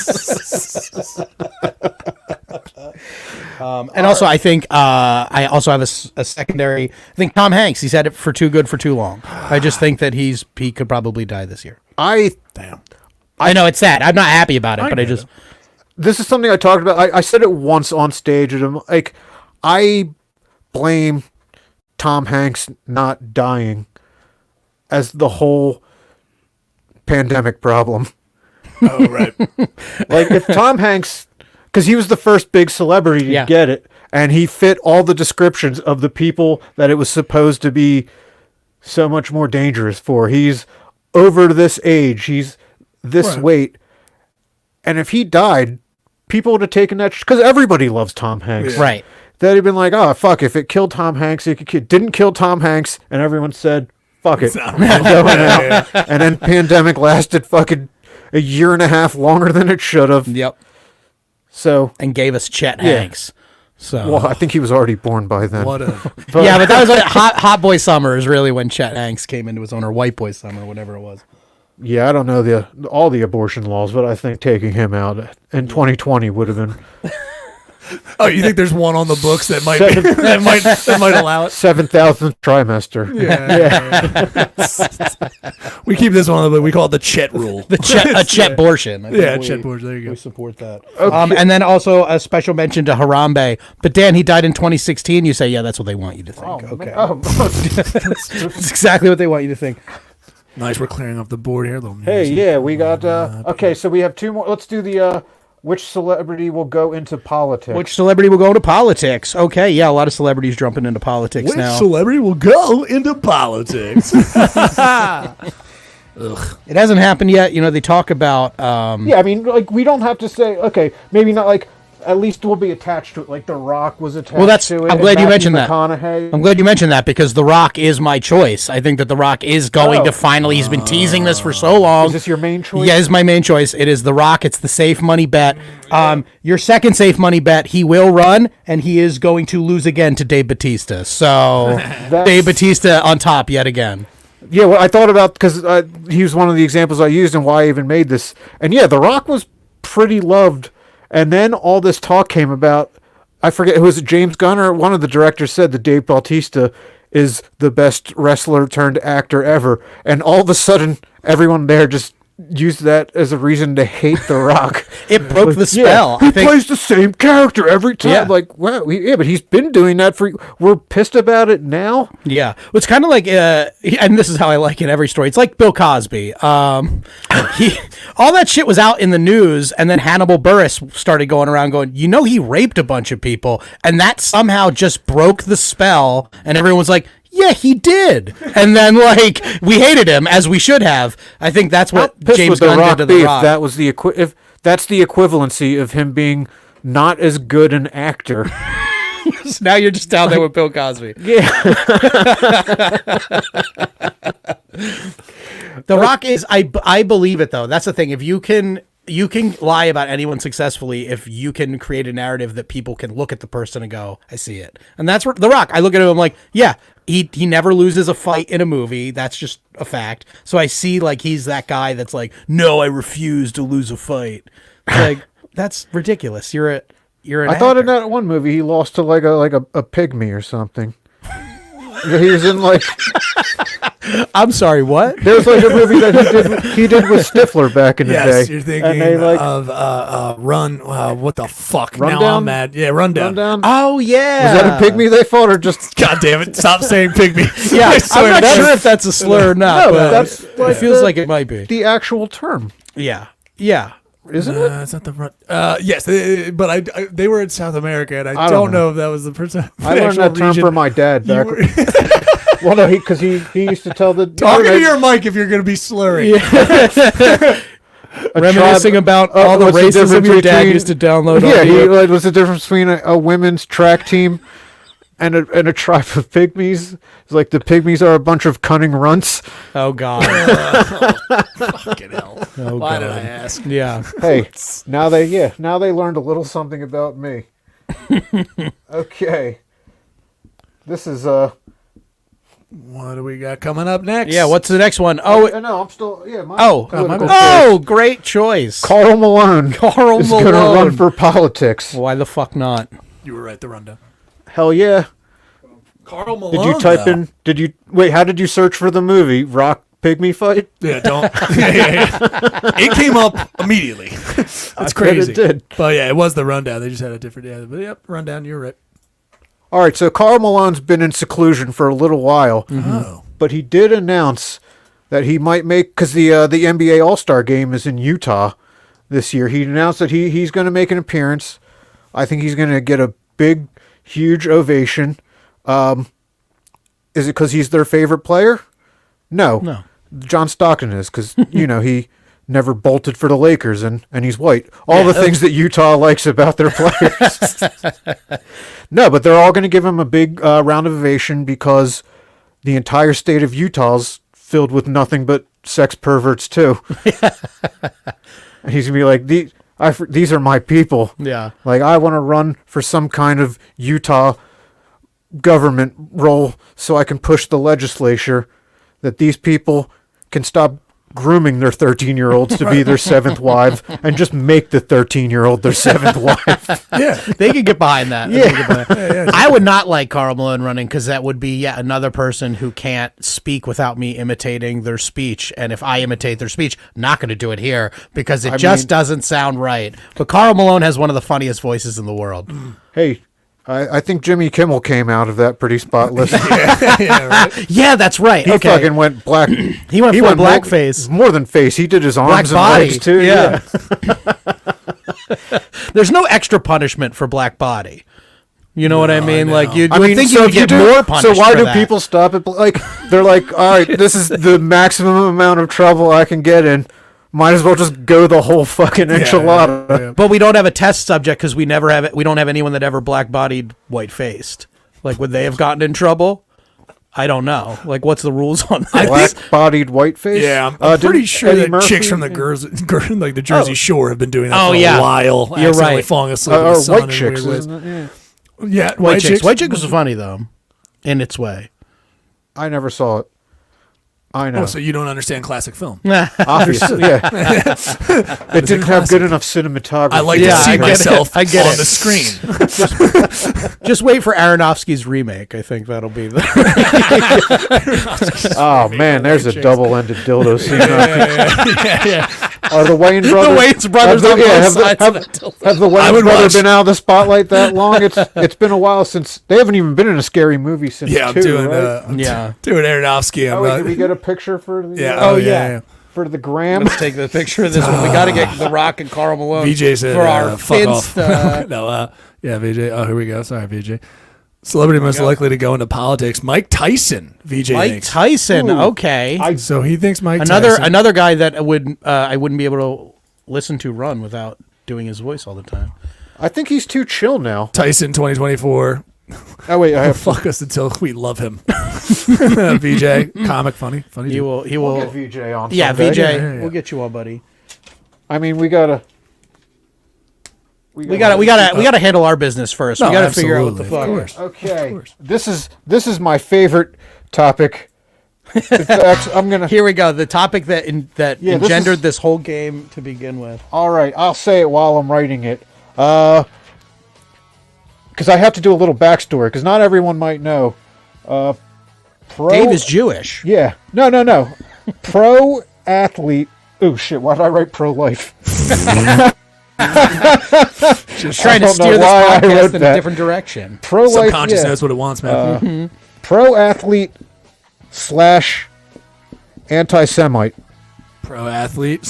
And also, I think I also have a secondary. I think Tom Hanks. He's had it for too good for too long. I just think that he could probably die this year. I know it's sad. I'm not happy about it, but I just. This is something I talked about. I said it once on stage, and I'm like, I blame Tom Hanks not dying as the whole pandemic problem. Oh, right. Like, if Tom Hanks, because he was the first big celebrity to get it, and he fit all the descriptions of the people that it was supposed to be so much more dangerous for. He's over this age. He's this weight. And if he died, people would have taken that, because everybody loves Tom Hanks. Yeah. Right. They'd have been like, oh, fuck, if it killed Tom Hanks, it didn't kill Tom Hanks, and everyone said, fuck it. I'm going out. And then pandemic lasted fucking a year and a half longer than it should have. Yep. So. And gave us Chet Hanks. So. Well, I think he was already born by then. But that was like Hot Boy Summer is really when Chet Hanks came into his own, or White Boy Summer, whatever it was. Yeah, I don't know all the abortion laws, but I think taking him out in 2020 would have been. Oh, you think there's one on the books that might that might allow it? 7,000th trimester. Yeah. We keep this one on the book. We call it the Chet rule. Chet-abortion. Chet-abortion. There you go. We support that. Okay. And then also a special mention to Harambe. But Dan, he died in 2016. You say, yeah, that's what they want you to think. Okay. That's exactly what they want you to think. Nice, we're clearing up the board here. Hey, yeah, we got. Okay, so we have two more. Let's do the. Which celebrity will go into politics? Which celebrity will go into politics? Okay, yeah, a lot of celebrities jumping into politics now. Which celebrity will go into politics? Ugh. It hasn't happened yet. You know, they talk about. Yeah, I mean, like, we don't have to say. Okay, maybe not like. At least we'll be attached to it, like The Rock was attached to it. I'm glad you mentioned that. I'm glad you mentioned that because The Rock is my choice. I think that The Rock is going to finally. He's been teasing this for so long. Is this your main choice? Yeah, it's my main choice. It is The Rock. It's the safe money bet. Your second safe money bet. He will run, and he is going to lose again to Dave Bautista. So Dave Bautista on top yet again. Yeah, well, I thought about because he was one of the examples I used and why I even made this. And yeah, The Rock was pretty loved. And then all this talk came about, I forget, was it James Gunn or one of the directors said that Dave Bautista is the best wrestler turned actor ever. And all of a sudden, everyone there just used that as a reason to hate The Rock. It broke the spell. He plays the same character every time. Yeah. Like, wow, but he's been doing that for. We're pissed about it now. Yeah, it's kind of like, and this is how I like in every story. It's like Bill Cosby. All that shit was out in the news, and then Hannibal Buress started going around going, you know, he raped a bunch of people, and that somehow just broke the spell, and everyone was like, yeah, he did. And then, like, we hated him, as we should have. I think that's what James Gunn did to The Rock. That was if that's the equivalency of him being not as good an actor. So now you're just down there with Bill Cosby. Yeah. The Rock is, I believe it, though. That's the thing. If you can lie about anyone successfully if you can create a narrative that people can look at the person and go, I see it. And that's where The Rock, I look at him like, yeah, he never loses a fight in a movie. That's just a fact. So I see like he's that guy that's like, no, I refuse to lose a fight. Like, that's ridiculous. You're an I thought in that one movie he lost to like a pygmy or something. He was in like. I'm sorry, what? There was like a movie that he did with Stifler back in the day. Yes, you're thinking of Run. What the fuck? Rundown? Now I'm mad. Yeah, Rundown. Oh yeah. Was that a pygmy they fought or just? God damn it! Stop saying pygmy. Yeah, I'm not sure if that's a slur or not. No, but that's it feels like it might be the actual term. Yeah. Isn't it? It's not the run. Yes, but they were in South America, and I don't know if that was the person. I learned that term from my dad back. Well, no, because he used to tell the talk into your mic if you're going to be slurring. Yeah. Reminiscing about all the racism your dad used to download. Yeah, what's the difference between a women's track team and a tribe of pygmies. It's like the pygmies are a bunch of cunning runts. Oh God. Fucking hell. Oh, Why God. did I ask? Yeah. Hey, now they learned a little something about me. Okay. This is What do we got coming up next? Yeah. What's the next one? Oh. no, I'm still my Oh. political Oh. choice. Great choice. Carl Malone. Carl is going to Malone. run for politics. Why the fuck not? You were right, the rundown. Hell yeah. Carl Malone. Did you type in? Did you wait? How did you search for the movie Rock Pygmy Fight? Yeah, don't. Yeah. It came up immediately. That's I bet crazy. it did. But yeah, it was the rundown. They just had a different. Yeah, but yep, rundown. You're right. All right, so Karl Malone's been in seclusion for a little while, Oh. but he did announce that he might make, because the NBA All-Star Game is in Utah this year. He announced that he's going to make an appearance. I think he's going to get a big, huge ovation. Is it because he's their favorite player? No. John Stockton is, because he never bolted for the Lakers, and he's white. All the things that Utah likes about their players. No, but they're all going to give him a big round of ovation because the entire state of Utah's filled with nothing but sex perverts too. And he's going to be like, these are my people. Yeah. Like, I want to run for some kind of Utah government role so I can push the legislature that these people can stop grooming their 13-year-olds to be their seventh wives and just make the 13-year-old their seventh wife. Yeah. They could get behind that. Yeah. They could get behind that. I would not like Karl Malone running because that would be yet another person who can't speak without me imitating their speech. And if I imitate their speech, I'm not going to do it here because it just doesn't sound right. But Karl Malone has one of the funniest voices in the world. Hey, I think Jimmy Kimmel came out of that pretty spotless. Yeah, right. Yeah, that's right. He Okay. fucking went black. He went full blackface. More than face. He did his arms and body. legs too. Yeah. There's no extra punishment for black body. You know what I mean? I Like know. you would think you so would if you get more punished. So why for do that. people stop at like? They're like, all right, this is the maximum amount of trouble I can get in. Might as well just go the whole fucking enchilada. Yeah. But we don't have a test subject because we never have it. We don't have anyone that ever black-bodied, white-faced. Like, would they have gotten in trouble? I don't know. Like, what's the rules on that? Black-bodied whiteface. Yeah, I'm pretty sure Eddie that Murphy? chicks from the like the Jersey Shore have been doing that Oh, for yeah. a while. You're accidentally right. falling asleep in the or sun white in chicks. weird ways. Isn't it? Yeah. Yeah, White chicks. White chicks was funny, though, in its way. I never saw it. I know. Oh, so you don't understand classic film. Obviously, yeah. It didn't have good enough cinematography. I like Yeah, to I see get it. myself I get on it. the screen. Just wait for Aronofsky's remake. I think that'll be the... Oh man, there's a double-ended dildo scene. Yeah. Are the Wayne brothers? Wayans brothers have on the, both have, sides the, of have, that dildo. have the I Wayans would brothers watch. been out of the spotlight that long? It's been a while since they haven't even been in a scary movie since. Yeah, I'm two, doing right? Yeah. doing Aronofsky. Oh, wait, did we get a picture for the? Yeah. Oh, yeah. For the gram. Let's take the picture of this one. We got to get The Rock and Karl Malone VJ said, for our fuck off. Finsta. No, yeah, VJ. Oh, here we go. Sorry, VJ. Celebrity most likely to go into politics. Mike Tyson. VJ Mike thinks. Tyson. Ooh. Okay. So he thinks Mike Tyson. Another guy that I wouldn't be able to listen to run without doing his voice all the time. I think he's too chill now. Tyson 2024. Oh wait, I have. Fuck us until we love him. VJ, comic, funny He dude. will. He We'll will. get VJ on. Yeah, someday. VJ. yeah. We'll get you all, buddy. I mean, we gotta. We gotta handle our business first. No, we gotta figure out what the absolutely, fuck. of course. Okay, this is my favorite topic. In fact, I'm gonna. Here we go. The topic that Yeah, this engendered is- this whole game to begin with. All right, I'll say it while I'm writing it. Because I have to do a little backstory, because not everyone might know. Dave is Jewish. Yeah. No. Pro athlete. Oh, shit. Why did I write pro-life? Just trying to don't know steer this why I podcast wrote in that. a different direction. Pro-life, Subconscious yeah. knows what it wants, man. Pro athlete / anti-Semite. Pro athlete.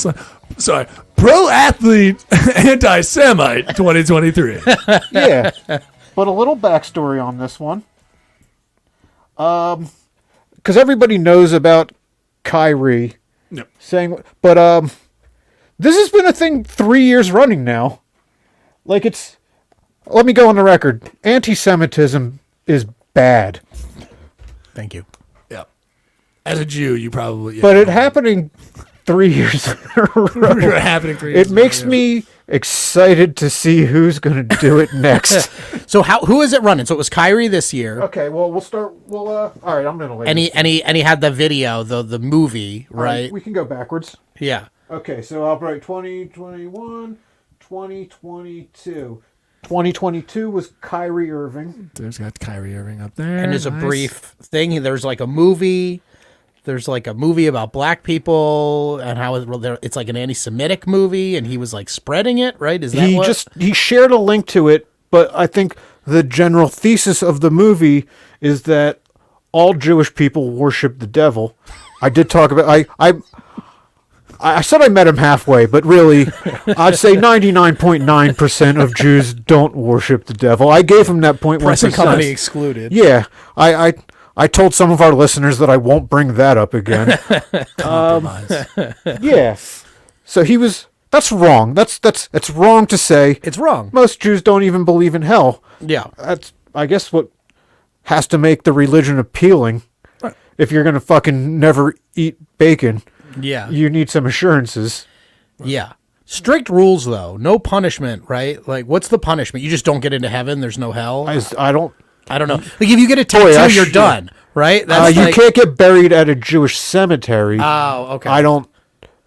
Sorry. Pro athlete anti Semite 2023. Yeah. But a little backstory on this one. Because everybody knows about Kyrie Yep. saying, but this has been a thing 3 years running now. Like, it's, let me go on the record. Anti-Semitism is bad. Thank you. Yeah. As a Jew, you probably. Yeah, But it happening 3 years in a row. happening 3 years. It makes me excited to see who's going to do it next. So who is it running? So it was Kyrie this year. Okay, well, we'll start. Well, all right, I'm going to lay And this. he had the video, the movie, right? We can go backwards. Yeah. Okay, so I'll write 2021, 2022. 2022 was Kyrie Irving. There's got Kyrie Irving up there. And there's a brief thing. There's like a movie. There's like a movie about black people and how it's like an anti-Semitic movie, and he was like spreading it, right? Is that He shared a link to it, but I think the general thesis of the movie is that all Jewish people worship the devil. I did talk about I said I met him halfway, but really, I'd say 99.9% of Jews don't worship the devil. I gave him that 0.1%. Present company excluded? Yeah, I told some of our listeners that I won't bring that up again. compromise. Yeah, so he was. That's wrong. It's wrong to say. It's wrong. Most Jews don't even believe in hell. Yeah. That's, I guess, what has to make the religion appealing. Right. If you're gonna fucking never eat bacon. Yeah. You need some assurances. Yeah. Strict rules, though. No punishment, right? Like, what's the punishment? You just don't get into heaven? There's no hell? I don't. I don't know. Like, if you get a tattoo, you're done, right? That's You can't get buried at a Jewish cemetery. Oh, okay. I don't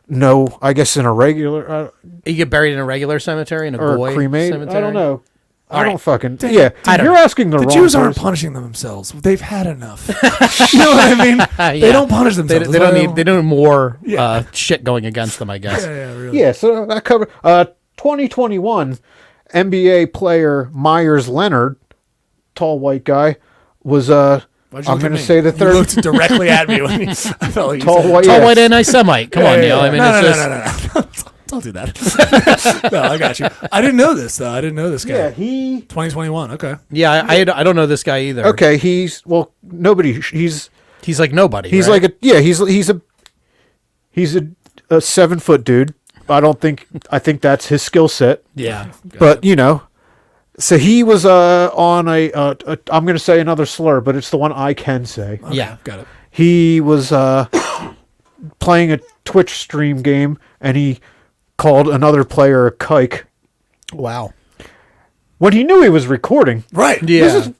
know. I guess in a regular You get buried in a regular cemetery, in a or goy cremated. cemetery? I don't know. I right. don't fucking. Dude, Yeah, I don't you're know. asking the The wrong Jews aren't person. punishing themselves. They've had enough. You know what I mean? They Yeah. don't punish They, themselves. they don't need. They don't need more Yeah. shit going against them, I guess. Yeah, really. Yeah, so that covered 2021 NBA player Myers Leonard, tall white guy, was Why'd you I'm look at going to me? say the You third looked directly at me when I felt like you tall said white. Tall yes. white anti-Semite. Come on, Neil. I mean, no, it's no, just. no. Don't do that. No, I got you. I didn't know this though. I didn't know this guy. Yeah, he 2021. Okay. Yeah, I don't know this guy either. okay. He's nobody. He's He's like nobody. He's right? like he's a 7 foot dude. I think that's his skill set. Yeah. But so he was on I'm going to say another slur, but it's the one I can say. Okay, Yeah. Got it. He was playing a Twitch stream game, and he called another player a kike Wow. when he knew he was recording. Right. Yeah. This is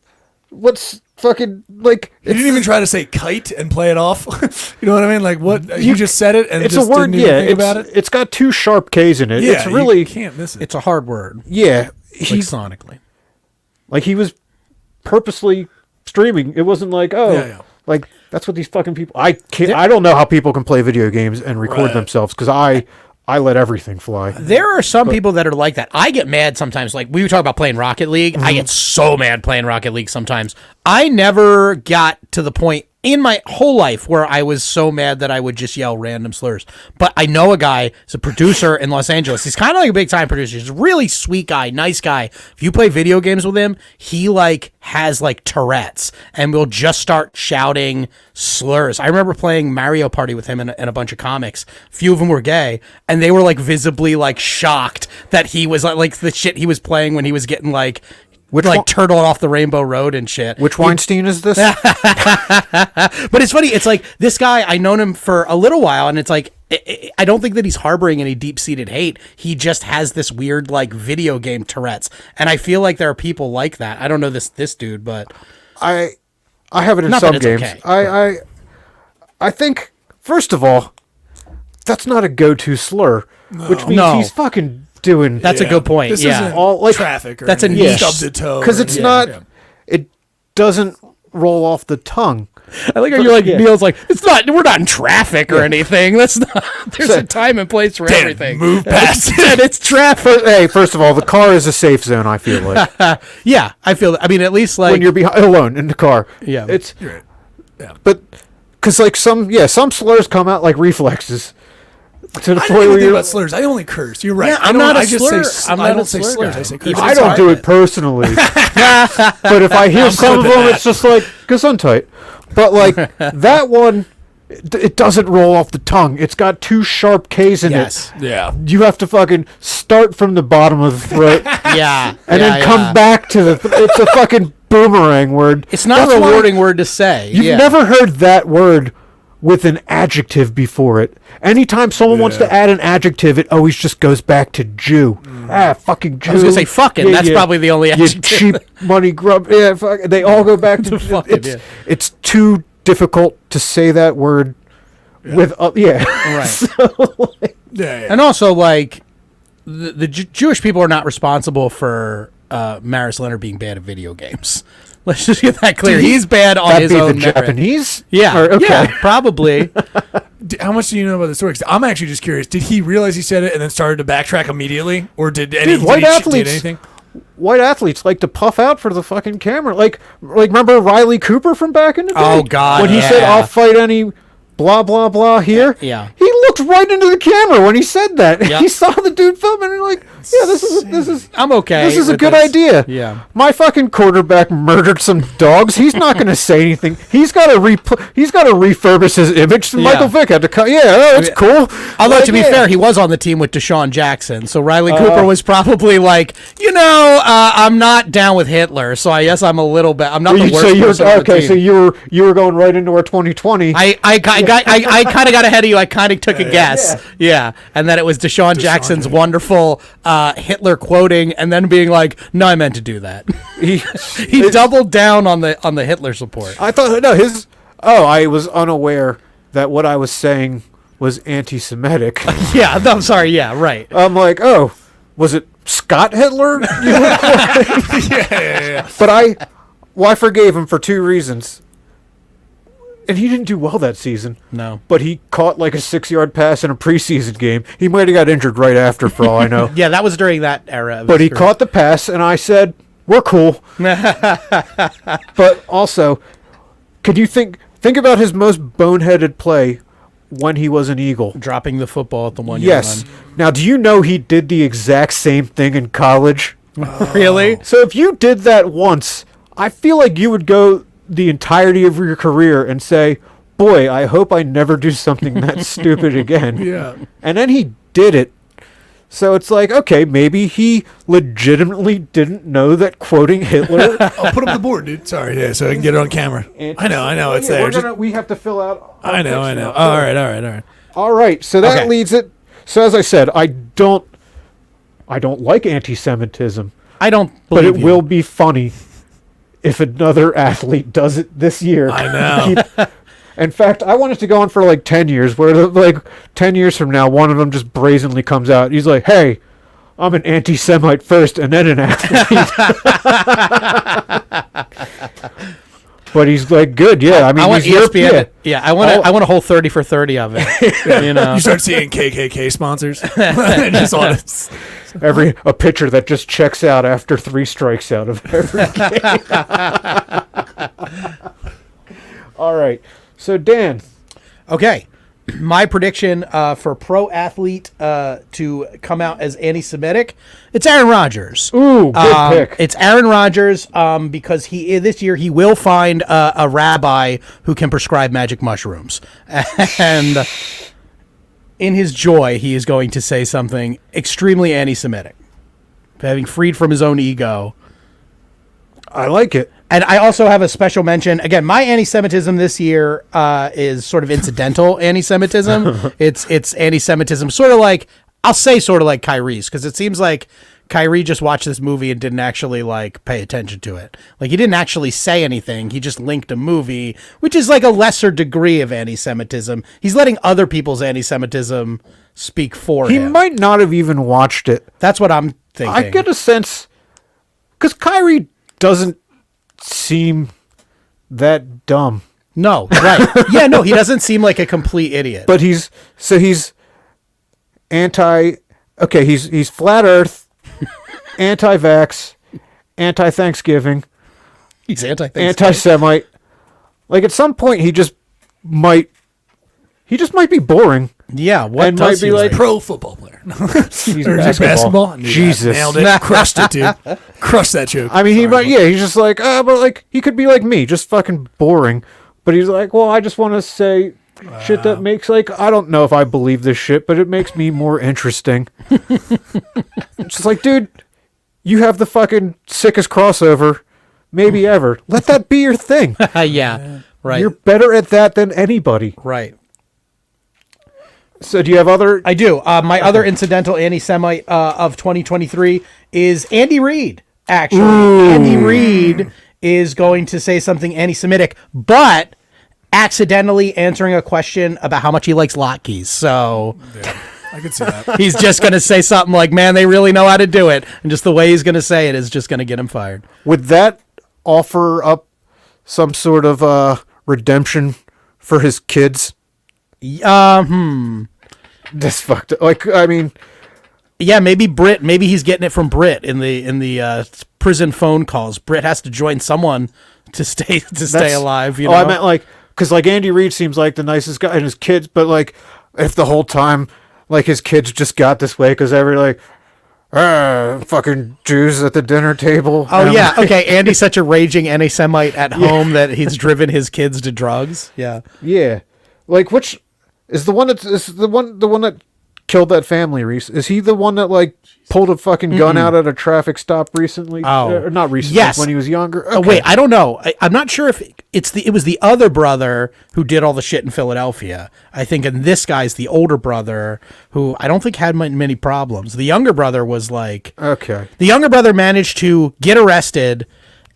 what's fucking like. You didn't even try to say kite and play it off. You know what I mean? Like what? You just said it and It's just a word. didn't even Yeah, think about it. it's got 2 sharp K's in it. Yeah, It's really you can't miss it. It's a hard word. yeah. Like He's sonically. like he was purposely streaming. It wasn't like Yeah. like that's what these fucking people. I can't. I don't know how people can play video games and record Right. themselves because I let everything fly. There are some people that are like that. I get mad sometimes. Like we talk about playing Rocket League. I get so mad playing Rocket League sometimes. I never got to the point in my whole life where I was so mad that I would just yell random slurs. But I know a guy, he's a producer in Los Angeles. He's kind of like a big time producer. He's a really sweet guy, nice guy. If you play video games with him, he like has like Tourette's and will just start shouting slurs. I remember playing Mario Party with him and a bunch of comics. A few of them were gay, and they were like visibly like shocked that he was like the shit he was playing when he was getting like Which like one- turtle off the Rainbow Road and shit. Which Weinstein is this? But it's funny. It's like this guy, I known him for a little while, and it's like, I don't think that he's harboring any deep-seated hate. He just has this weird, like, video game Tourette's. And I feel like there are people like that. I don't know this dude, but I have it in Not some that it's games. okay. I think first of all, that's not a go-to slur, which means No. he's fucking doing that's a good point. This Yeah. isn't All, like, traffic or that's a anything. niche. Stubbed a toe. because or it's anything. not. Yeah. It doesn't roll off the tongue. I like how you're like, Yeah. Neil's like, it's not, we're not in traffic or anything. That's not, there's So- a time and place for Dan, everything. move past it. And it's traffic. Hey, first of all, the car is a safe zone. I feel like Yeah, I feel that. I mean, at least like, when you're alone in the car. Yeah. it's You're right. Yeah. but because like some slurs come out like reflexes to the I point don't even where think you're. about slurs. I only curse. You're right. Yeah, I I'm don't- not a I just slur- Say, I'm I not don't a say slur slurs. guy. I say Even curse. I don't do it personally, but if I hear some of clipping them, that. it's just like gesundheit. But like that one, it doesn't roll off the tongue. It's got 2 sharp K's in yes. Yeah. it. You have to fucking start from the bottom of the throat Yeah. and then come back to the. It's a fucking boomerang word. It's not That's a why rewarding word to say. You've yeah. never heard that word with an adjective before it. Anytime someone wants to add an adjective, it always just goes back to Jew. Fucking Jew. I was gonna say fucking. That's probably the only You adjective. cheap money grub. Yeah, fuck. They all go back to fucking, it's too difficult to say that word with Right. So, And also, like, the Jewish people are not responsible for Maris Leonard being bad at video games. Let's just get that clear. He's bad on his that'd be own the merit. Japanese. Yeah, Or- okay. yeah, probably. How much do you know about the story? 'Cause I'm actually just curious. Did he realize he said it and then started to backtrack immediately, or did white did athletes- anything? White athletes like to puff out for the fucking camera. Like remember Riley Cooper from back in the day? Oh, God, when he said, yeah. "I'll fight any." Blah blah blah. Here, Yeah. he looked right into the camera when he said that. Yep. He saw the dude filming, and like, yeah, this is. I'm okay. This is a with good this. idea. Yeah. My fucking quarterback murdered some dogs. He's not going to say anything. He's got to refurbish his image. And Yeah. Michael Vick had to cut. Yeah, that's cool. Although, Like, to be yeah. fair, he was on the team with Deshaun Jackson. So Riley Cooper was probably like, I'm not down with Hitler. So I guess I'm a little bit. I'm not the worst So you're person on the okay. team. So you were going right into our 2020. I kind of got ahead of you. I kind of took a guess. Yeah. And then it was Deshaun Jackson's wonderful Hitler quoting and then being like, no, I meant to do that. He doubled down on the Hitler support. I thought no his. Oh, I was unaware that what I was saying was anti-Semitic. Yeah. No, I'm sorry. Yeah. Right. I'm like, oh, was it Scott Hitler? yeah. But I forgave him for two reasons. And he didn't do well that season. No. But he caught like a 6-yard pass in a preseason game. He might have got injured right after, for all I know. Yeah, that was during that era. But he caught the pass, and I said, we're cool. But also, could you think about his most boneheaded play when he was an Eagle? dropping the football at the 1 yard Yes. Now, do you know he did the exact same thing in college? line. Really? So if you did that once, I feel like you would go the entirety of your career and say, boy, I hope I never do something that stupid again. Yeah. And then he did it. So it's like, okay, maybe he legitimately didn't know that quoting Hitler. I'll put up the board, dude. Sorry, yeah, so I can get it on camera. I know, it's there. We have to fill out. I know. All right. All right, so that Okay. leads it. So as I said, I don't like anti-Semitism, I don't but believe it you. will be funny if another athlete does it this year. I know. In fact, I want it to go on for like 10 years, where like 10 years from now, one of them just brazenly comes out. He's like, hey, I'm an anti-Semite first and then an athlete. But he's like, good, yeah. I mean, I want he's ESPN. Europe, Yeah, I want a whole 30 for 30 of it. You know. You start seeing KKK sponsors. Just on it. a pitcher that just checks out after 3 strikes out of every game. All right. So, Dan. Okay. My prediction for pro athlete to come out as anti-Semitic, it's Aaron Rodgers. Ooh, good pick. It's Aaron Rodgers because this year he will find a rabbi who can prescribe magic mushrooms, and in his joy, he is going to say something extremely anti-Semitic, having freed from his own ego. I like it. And I also have a special mention. Again, my anti-Semitism this year is sort of incidental anti-Semitism. It's anti-Semitism, sort of like Kyrie's, because it seems like Kyrie just watched this movie and didn't actually like pay attention to it. Like he didn't actually say anything. He just linked a movie, which is like a lesser degree of anti-Semitism. He's letting other people's anti-Semitism speak for He him. might not have even watched it. That's what I'm thinking. I get a sense, because Kyrie doesn't seem that dumb. No, right. Yeah, no, he doesn't seem like a complete idiot. But he's he's flat earth, anti-vax, anti-Thanksgiving, he's anti-Thanksgiving. anti-Semite. Like at some point he just might be boring. Yeah, what And does might be he like- Pro football player. He's Or is it basketball? Knew that. Jesus. Nailed it. Crushed it, dude. Crushed that joke. I mean, he's just like, but like, he could be like me, just fucking boring. But he's like, well, I just want to say shit that makes, like, I don't know if I believe this shit, but it makes me more interesting. It's just like, dude, you have the fucking sickest crossover maybe ever. Let that be your thing. Yeah. Right. You're better at that than anybody. Right. So do you have other? I do. My other incidental anti-Semite of 2023 is Andy Reid. Actually, Andy Reid is going to say something anti-Semitic, but accidentally answering a question about how much he likes latkes. So Yeah, I could see that. he's just going to say something like, "Man, they really know how to do it," and just the way he's going to say it is just going to get him fired. Would that offer up some sort of redemption for his kids? That's fucked up. Like, I mean, Yeah, maybe Brit. Maybe he's getting it from Brit in the prison phone calls. Brit has to join someone to stay alive. You know? I meant like, because like Andy Reid seems like the nicest guy, and his kids, but like, if the whole time, like his kids just got this way because every like, fucking Jews at the dinner table. Oh yeah, okay. Andy's such a raging anti-Semite at home that he's driven his kids to drugs. Yeah, yeah. Like, which is the one that killed that family? Reese, is he the one that like pulled a fucking gun out at a traffic stop recently? Oh. Not recently. Yes. When he was younger. Oh Okay. wait, I don't know. I'm not sure if it was the other brother who did all the shit in Philadelphia. I think, and this guy's the older brother who I don't think had many problems. The younger brother was like, Okay. the younger brother managed to get arrested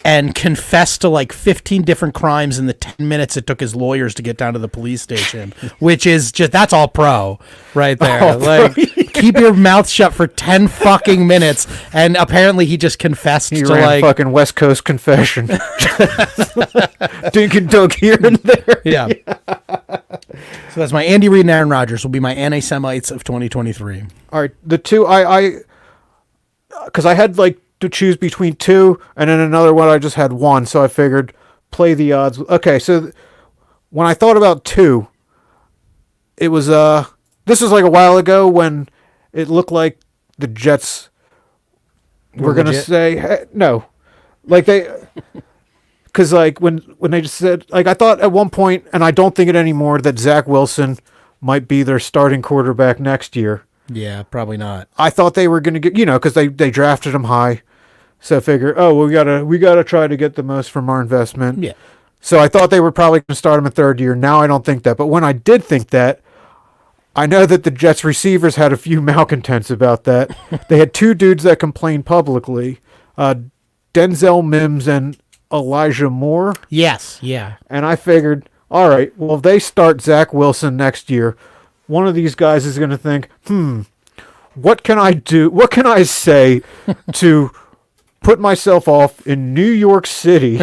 and confess to like 15 different crimes in the 10 minutes it took his lawyers to get down to the police station, which is just, that's all pro right there. Like, keep your mouth shut for 10 fucking minutes. And apparently he just confessed He to ran like, fucking West Coast confession. Dink and dunk here and there. yeah. So that's my Andy Reid and Aaron Rodgers will be my anti-Semites of 2023. All right, the two because I had like to choose between two, and then another one I just had one, so I figured play the odds. Okay, so when I thought about two, it was this was like a while ago when it looked like the Jets were gonna legit? say no, like they. Because like when they just said, like, I thought at one point, and I don't think it anymore, that Zach Wilson might be their starting quarterback next year. Yeah, probably not. I thought they were going to get, because they drafted him high, so I figure, we gotta try to get the most from our investment. Yeah. So I thought they were probably going to start him in third year. Now I don't think that, but when I did think that, I know that the Jets receivers had a few malcontents about that. They had two dudes that complained publicly, Denzel Mims and Elijah Moore. Yes. Yeah. And I figured, all right, well, if they start Zach Wilson next year, one of these guys is going to think, what can I do? What can I say to put myself off in New York City?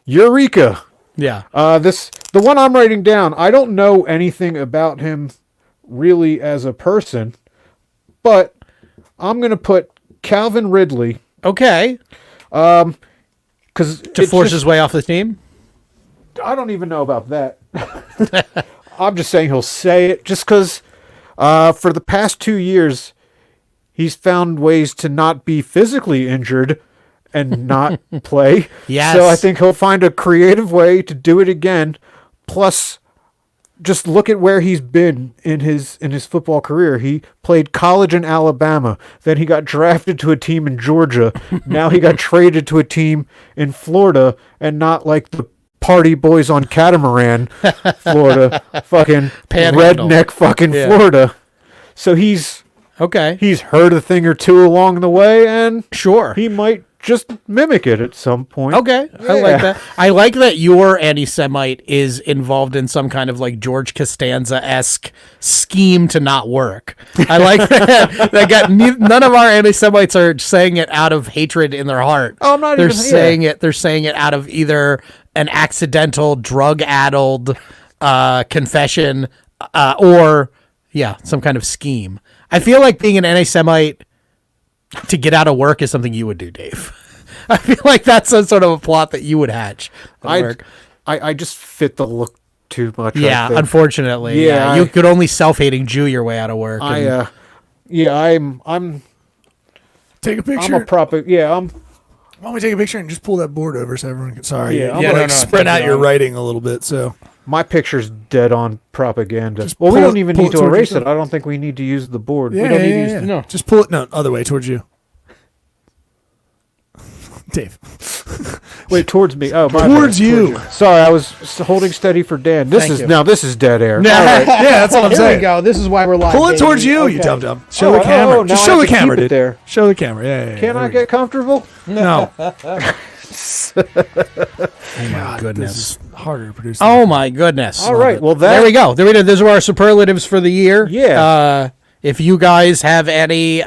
Eureka. Yeah. The one I'm writing down, I don't know anything about him really as a person, but I'm going to put Calvin Ridley. Okay. Because To force his way off the team? I don't even know about that. I'm just saying he'll say it just because for the past 2 years, he's found ways to not be physically injured and not play. Yes. So I think he'll find a creative way to do it again. Plus, just look at where he's been in his football career. He played college in Alabama. Then he got drafted to a team in Georgia. Now he got traded to a team in Florida, and not like the party boys on Catamaran, Florida, fucking Panhandle. redneck fucking Yeah. Florida. So he's Okay. heard a thing or two along the way, and Sure. he might just mimic it at some point. Okay, I like that. I like that your anti-Semite is involved in some kind of like George Costanza-esque scheme to not work. I like that. None of our anti-Semites are saying it out of hatred in their heart. Oh, I'm not They're even- yeah. saying it. They're saying it out of either an accidental drug-addled confession or some kind of scheme. I feel like being an anti-Semite to get out of work is something you would do, Dave. I feel like that's some sort of a plot that you would hatch. at work. I just fit the look too much. I Yeah, think. unfortunately. Yeah, you I- could only self-hating Jew your way out of work. and- I'm Take a I'm picture. a proper. Yeah, I'm. Why don't we take a picture and just pull that board over so everyone can? Sorry, Yeah, I'm you gonna- like spread out your writing a little bit. So My picture's dead on propaganda. Just Well, we pull don't it- even pull need it to towards erase it. yourself. I don't think we need to use the board. yeah, we don't need to yeah, use. yeah. No. Just pull it. No, other way towards you. Dave. Wait, towards me. Oh, my Towards bad. you. Sorry, I was holding steady for Dan. This Thank you. This is dead air. Yeah, that's what I'm Here saying. we go. This is why we're live. Pull it baby. towards you, you Okay. dum-dum. Show the Oh, camera. now Just I show have the to keep camera, it dude. there. Show the camera. Yeah. Can I get comfortable? No. Oh my goodness. This is harder to produce. Oh my goodness. All right. Well, There we go. Those are our superlatives for the year. Yeah. If you guys have any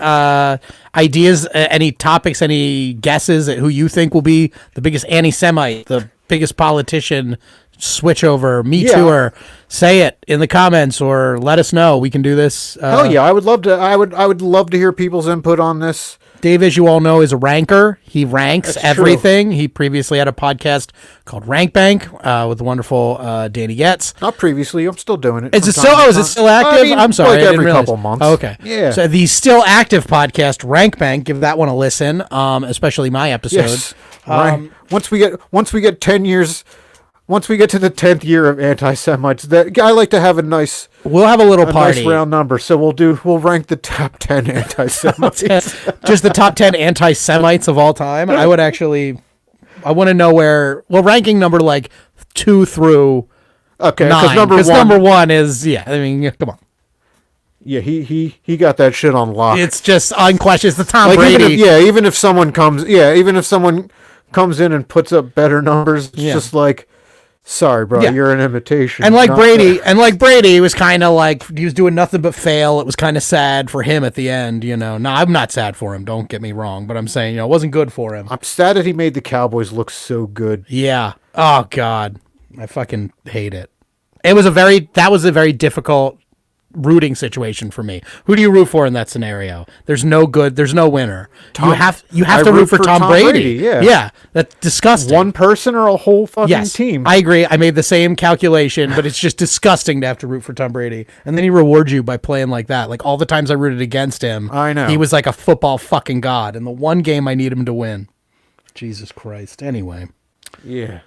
ideas, any topics, any guesses at who you think will be the biggest anti-Semite, the biggest politician, switchover, Me Yeah. Tooer, say it in the comments or let us know. We can do this. Hell yeah, I would love to. I would love to hear people's input on this. Dave, as you all know, is a ranker. He ranks That's true. everything. He previously had a podcast called Rank Bank with the wonderful Danny Getz. Not previously. I'm still doing it. Is it from still? time to Oh, is it time. still active? I mean, I'm sorry, like I didn't every realize. couple months. Oh, okay. Yeah. So the still active podcast, Rank Bank, give that one a listen. Especially my episode. Yes. Right. Once we get 10 years. Once we get to the 10th year of anti-Semites, that I like to have a nice, We'll have a little party. nice round number. So we'll rank the top 10 anti-Semites. Just the top 10 anti-Semites of all time. I would actually. I want to know where. Well, ranking number like 2 through Okay, 9. because number one is I mean, come on. Yeah, he got that shit on lock. It's just unquestioned. It's the Tom like Brady. even if someone comes in and puts up better numbers, it's just like, sorry, bro, Yeah. you're an imitation. And like not Brady, that. he was kind of like he was doing nothing but fail. It was kind of sad for him at the end, No, I'm not sad for him. Don't get me wrong, but I'm saying, it wasn't good for him. I'm sad that he made the Cowboys look so good. Yeah. Oh God, I fucking hate it. That was a very difficult rooting situation for me. Who do you root for in that scenario? There's no winner. You have I to root for Tom Brady. yeah. That's disgusting. One person or a whole fucking team? I agree. I made the same calculation, but it's just disgusting to have to root for Tom Brady. And then he rewards you by playing like that. Like all the times I rooted against him, I know. he was like a football fucking god. And the one game I need him to win. Jesus Christ. Anyway. Yeah.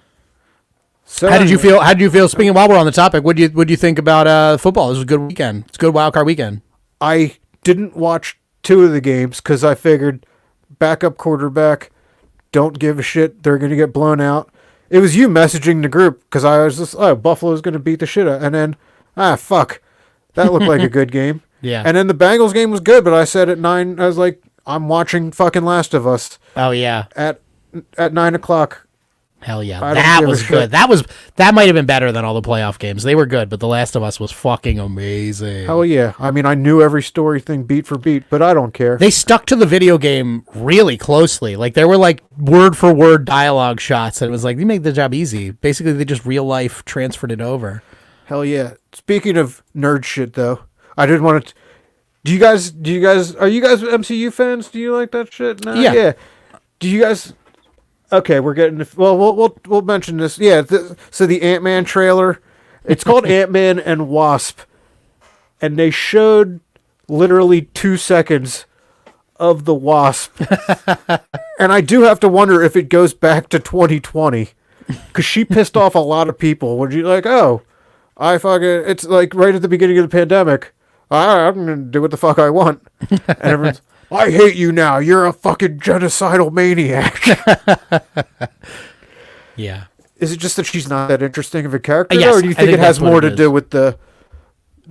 So How did you feel? Speaking while we're on the topic, what do you think about football? This was a good weekend. It's a good wild card weekend. I didn't watch 2 of the games because I figured backup quarterback, don't give a shit. They're going to get blown out. It was you messaging the group because I was just, Buffalo's going to beat the shit out. And then, fuck. That looked like a good game. Yeah. And then the Bengals game was good, but I said at 9, I was like, I'm watching fucking Last of Us Oh yeah. at 9 o'clock. Hell yeah. I don't That give a was shit. good. That might have been better than all the playoff games. They were good, but The Last of Us was fucking amazing. Hell yeah. I mean, I knew every story thing beat for beat, but I don't care. They stuck to the video game really closely. Like there were like word for word dialogue shots, and it was like they made the job easy. Basically, they just real life transferred it over. Hell yeah. Speaking of nerd shit, though, I didn't want to. Are you guys MCU fans? Do you like that shit? No? Yeah. Do you guys? Okay, we're getting. We'll mention this. Yeah. So the Ant-Man trailer, it's called Ant-Man and Wasp, and they showed literally 2 seconds of the Wasp, and I do have to wonder if it goes back to 2020, because she pissed off a lot of people. Would you like? Oh, it's like right at the beginning of the pandemic. I'm gonna do what the fuck I want, and everyone's. I hate you now. You're a fucking genocidal maniac. Yeah. Is it just that she's not that interesting of a character, Yes, or do you I think think it has that's what more it to is. do with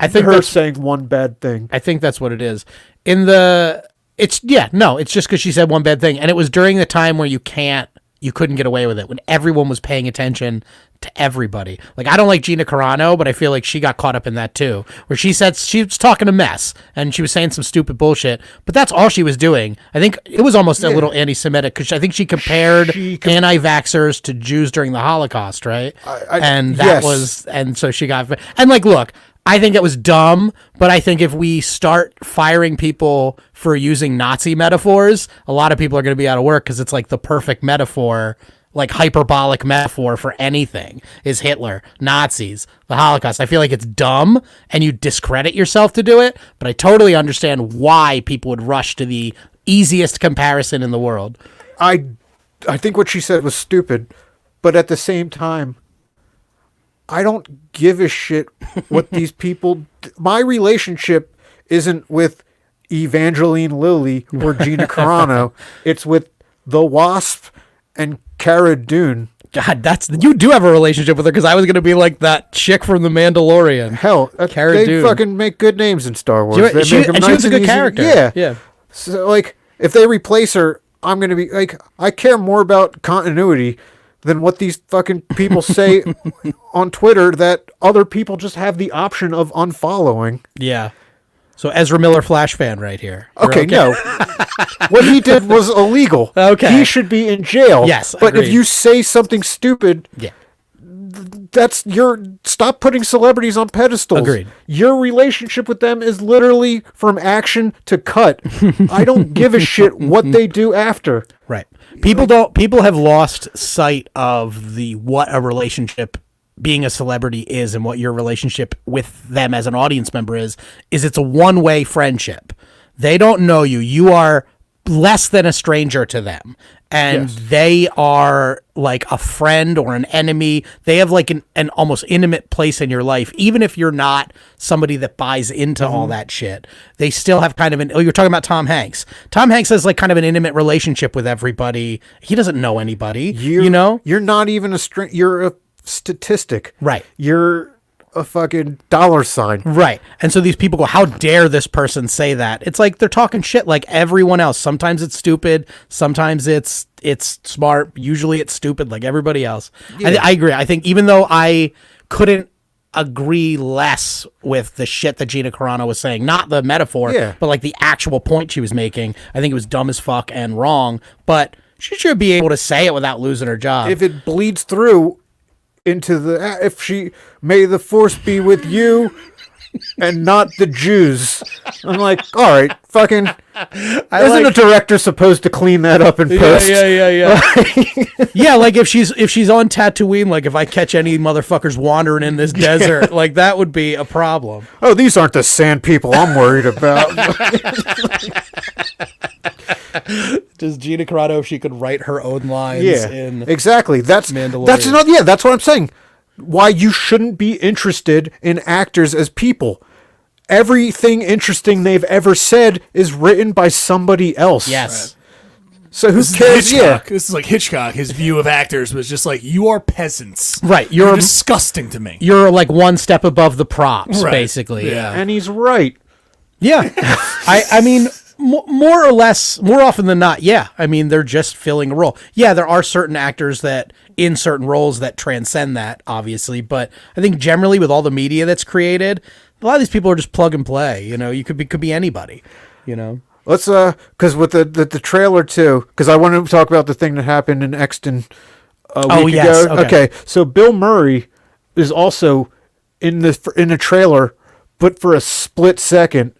I think her that's saying one bad thing? I think that's what it is. It's just because she said one bad thing, and it was during the time where you couldn't get away with it, when everyone was paying attention to everybody. Like I don't like Gina Carano, but I feel like she got caught up in that too, where she said she was talking a mess and she was saying some stupid bullshit, but that's all she was doing. I think it was almost a little anti-Semitic because I think she compared anti-vaxxers to Jews during the Holocaust, right? And so she got and like look. I think it was dumb, but I think if we start firing people for using Nazi metaphors, a lot of people are going to be out of work because it's like the perfect metaphor, like hyperbolic metaphor for anything is Hitler, Nazis, the Holocaust. I feel like it's dumb and you discredit yourself to do it, but I totally understand why people would rush to the easiest comparison in the world. I think what she said was stupid, but at the same time, I don't give a shit what these people. My relationship isn't with Evangeline Lilly or Gina Carano. It's with the Wasp and Cara Dune. God, you do have a relationship with her, because I was gonna be like that chick from The Mandalorian. Hell, Cara they Dune. fucking make good names in Star Wars. She was a good character. Yeah. So like, if they replace her, I'm gonna be like, I care more about continuity than what these fucking people say on Twitter that other people just have the option of unfollowing. Yeah. So Ezra Miller Flash fan right here. Okay, no. What he did was illegal. Okay. He should be in jail. Yes, But agreed. if you say something stupid, Yeah. stop putting celebrities on pedestals. Agreed. Your relationship with them is literally from action to cut. I don't give a shit what they do after. Right. People have lost sight of what a relationship being a celebrity is, and what your relationship with them as an audience member is it's a one-way friendship. They don't know you. You are less than a stranger to them. And they are like a friend or an enemy. They have like an almost intimate place in your life. Even if you're not somebody that buys into all that shit, they still have kind of you're talking about Tom Hanks. Tom Hanks has like kind of an intimate relationship with everybody. He doesn't know anybody, you know? You're not even you're a statistic. Right. You're a fucking dollar sign. Right. And so these people go, how dare this person say that? It's like they're talking shit like everyone else. Sometimes it's stupid. Sometimes it's smart. Usually it's stupid like everybody else. Yeah. I agree. I think even though I couldn't agree less with the shit that Gina Carano was saying, not the metaphor, but like the actual point she was making, I think it was dumb as fuck and wrong, but she should be able to say it without losing her job. If it bleeds through into if she, may the force be with you and not the Jews. I'm like, all right, fucking, isn't a director supposed to clean that up in post? Yeah. Yeah, like if she's on Tatooine, like if I catch any motherfuckers wandering in this desert, like that would be a problem. Oh, these aren't the sand people I'm worried about. Does Gina Carano, if she could write her own lines in exactly. That's Mandalorian. That's what I'm saying. Why you shouldn't be interested in actors as people. Everything interesting they've ever said is written by somebody else. Yes. So who This cares? is Hitchcock. This is like Hitchcock. His view of actors was just like, you are peasants. Right. You're disgusting to me. You're like one step above the props, Right. basically. Yeah. And he's right. Yeah. I mean, more or less, more often than not, yeah. I mean, they're just filling a role. Yeah, there are certain actors that in certain roles that transcend that, obviously. But I think generally with all the media that's created, a lot of these people are just plug and play. You know, you could be anybody, you know. Let's because with the trailer too, because I wanted to talk about the thing that happened in Exton a week ago. Okay, so Bill Murray is also in the trailer, but for a split second,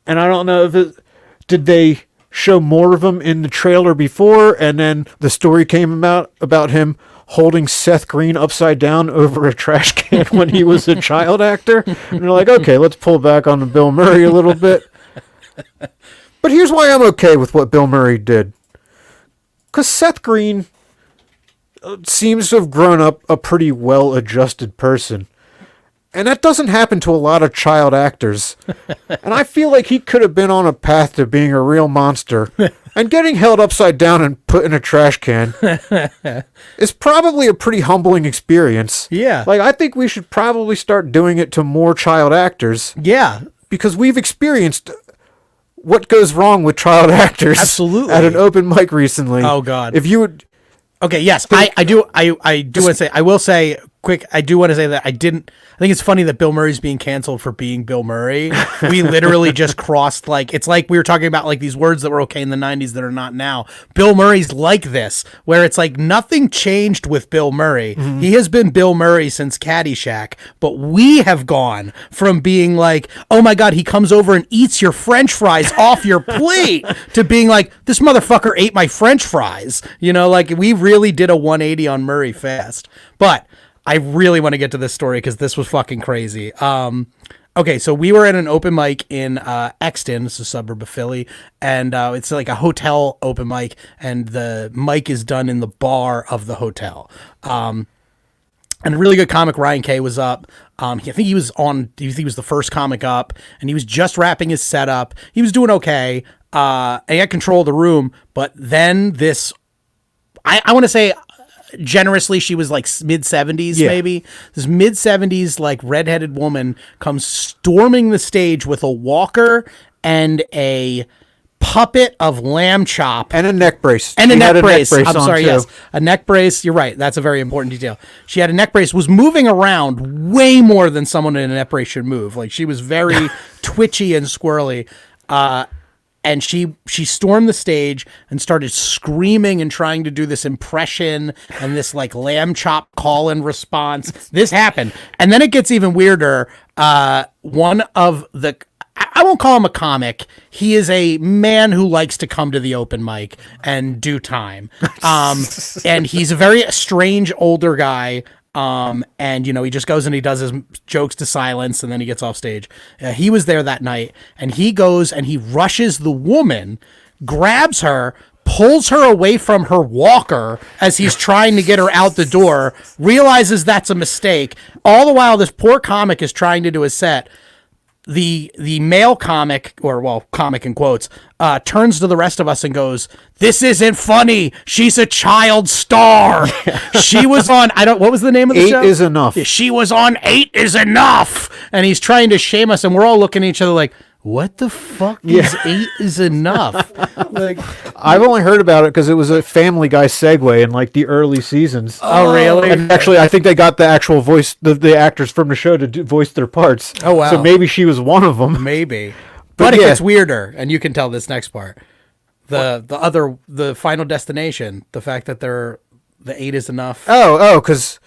and I don't know if did they show more of him in the trailer before, and then the story came about him holding Seth Green upside down over a trash can when he was a child actor, and they're like, okay, let's pull back on the Bill Murray a little bit. But here's why I'm okay with what Bill Murray did. Because Seth Green seems to have grown up a pretty well-adjusted person. And that doesn't happen to a lot of child actors. And I feel like he could have been on a path to being a real monster. And getting held upside down and put in a trash can is probably a pretty humbling experience. Yeah. Like, I think we should probably start doing it to more child actors. Yeah. Because we've experienced what goes wrong with child actors. Absolutely. At an open mic recently. Oh, God. If you would... Okay, yes, I do want to say, I will say quick, I do want to say that I think it's funny that Bill Murray's being canceled for being Bill Murray. We literally just crossed, like, it's like we were talking about, like, these words that were okay in the 90s that are not now. Bill Murray's like this, where it's like nothing changed with Bill Murray. Mm-hmm. He has been Bill Murray since Caddyshack, but we have gone from being like, oh my God, he comes over and eats your French fries off your plate, to being like, this motherfucker ate my French fries. You know, like, we really did a 180 on Murray fast. But I really want to get to this story because this was fucking crazy. Okay, so we were at an open mic in Exton, it's a suburb of Philly, and it's like a hotel open mic, and the mic is done in the bar of the hotel. And a really good comic, Ryan Kay, was up. I think he was the first comic up, and he was just wrapping his setup. He was doing okay. And he had control of the room, but then this I want to say generously she was like mid-70s maybe. This mid-70s like redheaded woman comes storming the stage with a walker and a puppet of lamb chop and a neck brace. And a neck brace. I'm on, sorry, too. yes. A neck brace. You're right. That's a very important detail. She had a neck brace, was moving around way more than someone in a neck brace should move. Like she was very twitchy and squirrely. And she stormed the stage and started screaming and trying to do this impression and this like lamb chop call and response. This happened. And then it gets even weirder. One of the, I won't call him a comic. He is a man who likes to come to the open mic and do time. And he's a very strange older guy. And he just goes and he does his jokes to silence and then he gets off stage. He was there that night and he goes and he rushes the woman, grabs her, pulls her away from her walker as he's trying to get her out the door, realizes that's a mistake. All the while this poor comic is trying to do a set. The male comic, comic in quotes, turns to the rest of us and goes, "This isn't funny. She's a child star. She was on, what was the name of the show? 8 is Enough. She was on 8 is Enough." And he's trying to shame us and we're all looking at each other like, what the fuck is 8 is Enough? Like, I've only heard about it because it was a Family Guy segue in like the early seasons. Oh, really? And actually, I think they got the actual voice, the actors from the show to voice their parts. Oh, wow. So maybe she was one of them. Maybe. But it gets weirder, and you can tell this next part. The Final Destination, the fact that the 8 is Enough. Because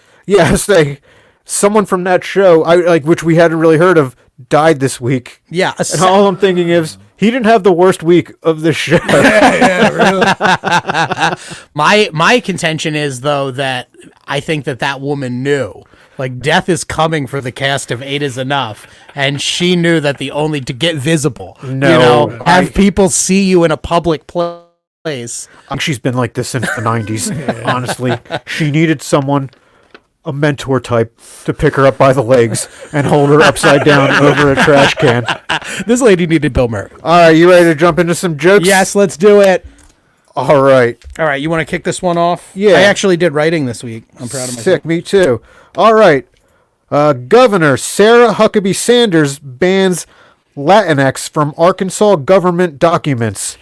someone from that show, which we hadn't really heard of, died this week. Yeah. And all I'm thinking is, he didn't have the worst week of this show. Yeah, really. My contention is, though, that I think that woman knew. Like, death is coming for the cast of 8 is Enough. And she knew that to get visible. Have people see you in a public place. She's been like this since the 90s, honestly. She needed someone, a mentor type, to pick her up by the legs and hold her upside down over a trash can. This lady needed Bill Murray. All right, you ready to jump into some jokes? Yes, let's do it. All right. You want to kick this one off? Yeah. I actually did writing this week. I'm proud of myself. Sick, me too. All right. Governor Sarah Huckabee Sanders bans Latinx from Arkansas government documents.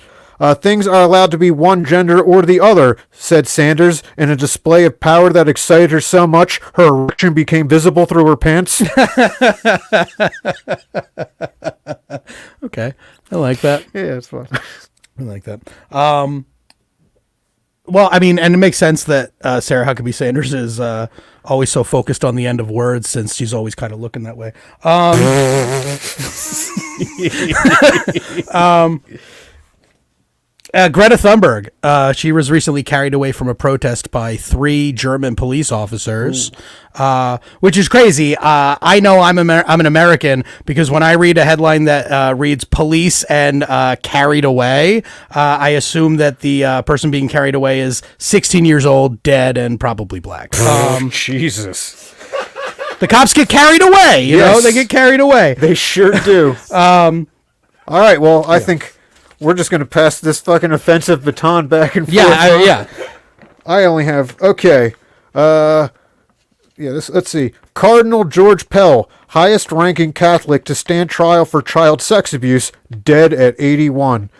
Things are allowed to be one gender or the other, said Sanders, in a display of power that excited her so much her erection became visible through her pants. Okay. I like that. Yeah, it's fun. I like that. Well, I mean, and it makes sense that Sarah Huckabee Sanders is always so focused on the end of words since she's always kind of looking that way. Greta Thunberg, she was recently carried away from a protest by 3 German police officers, which is crazy. I know I'm an American because when I read a headline that reads police and carried away, I assume that the person being carried away is 16 years old, dead, and probably black. Jesus. The cops get carried away, you know? They get carried away. They sure do. All right, well, I think we're just going to pass this fucking offensive baton back and forth. I only have... Okay. Let's see. Cardinal George Pell, highest-ranking Catholic to stand trial for child sex abuse, dead at 81.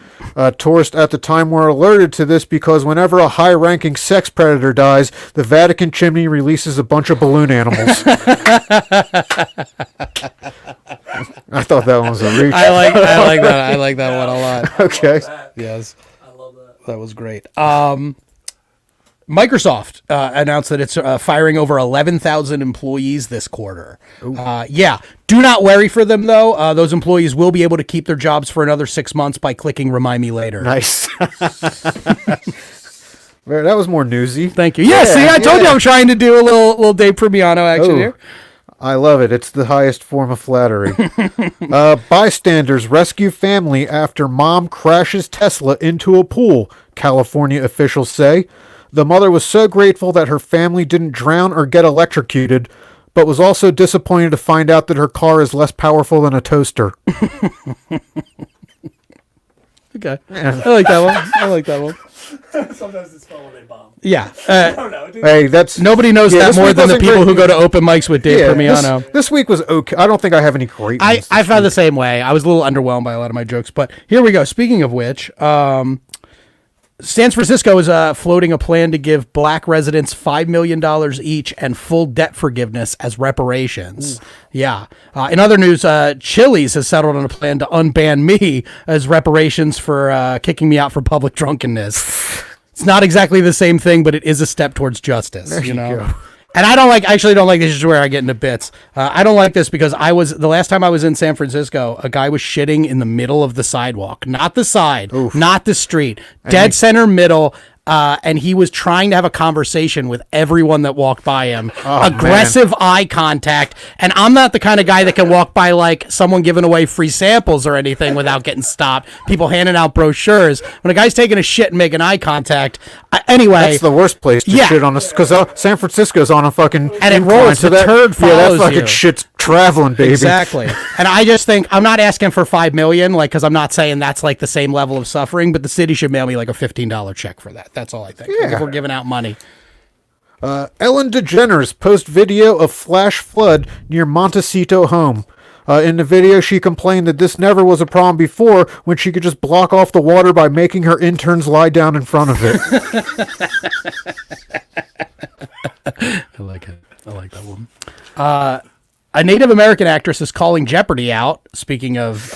Tourists at the time were alerted to this because whenever a high-ranking sex predator dies, the Vatican chimney releases a bunch of balloon animals. I thought that one was a reach. I like that. I like that one a lot. Okay. Yes. I love that. That was great. Microsoft announced that it's firing over 11,000 employees this quarter. Do not worry for them, though. Those employees will be able to keep their jobs for another 6 months by clicking Remind Me Later. Nice. That was more newsy. Thank you. Yeah, see, I told you I'm trying to do a little Dave Primiano action here. I love it. It's the highest form of flattery. Bystanders rescue family after mom crashes Tesla into a pool, California officials say. The mother was so grateful that her family didn't drown or get electrocuted, but was also disappointed to find out that her car is less powerful than a toaster. Okay. I like that one. Sometimes it's fun when they bomb. Yeah. I don't know. Dude. Hey, that's Nobody knows Yeah, that this more week than the wasn't people great. who go to open mics with Dave Permiano. This week was okay. I don't think I have any great ones. I found the same way. I was a little underwhelmed by a lot of my jokes, but here we go. Speaking of which, San Francisco is floating a plan to give black residents $5 million each and full debt forgiveness as reparations. Yeah. In other news, Chili's has settled on a plan to unban me as reparations for kicking me out for public drunkenness. It's not exactly the same thing, but it is a step towards justice. You know. go. And I actually don't like this. This is where I get into bits. I don't like this because the last time I was in San Francisco, a guy was shitting in the middle of the sidewalk, not the side, not the street, dead center middle. And he was trying to have a conversation with everyone that walked by him. Aggressive eye contact. And I'm not the kind of guy that can walk by like someone giving away free samples or anything without getting stopped. People handing out brochures. When a guy's taking a shit and making eye contact. Anyway. That's the worst place to shit on us because San Francisco's on a fucking And it incline, rolls. so The that turd yeah, that follows fucking you. shit's traveling, baby. Exactly. And I just think I'm not asking for $5 million, like, because I'm not saying that's like the same level of suffering, but the city should mail me like a $15 check for that. That's all I think. Like, if we're giving out money. Ellen DeGeneres post video of flash flood near Montecito home. In the video, she complained that this never was a problem before when she could just block off the water by making her interns lie down in front of it. I like it. I like that one. A Native American actress is calling Jeopardy out. Speaking of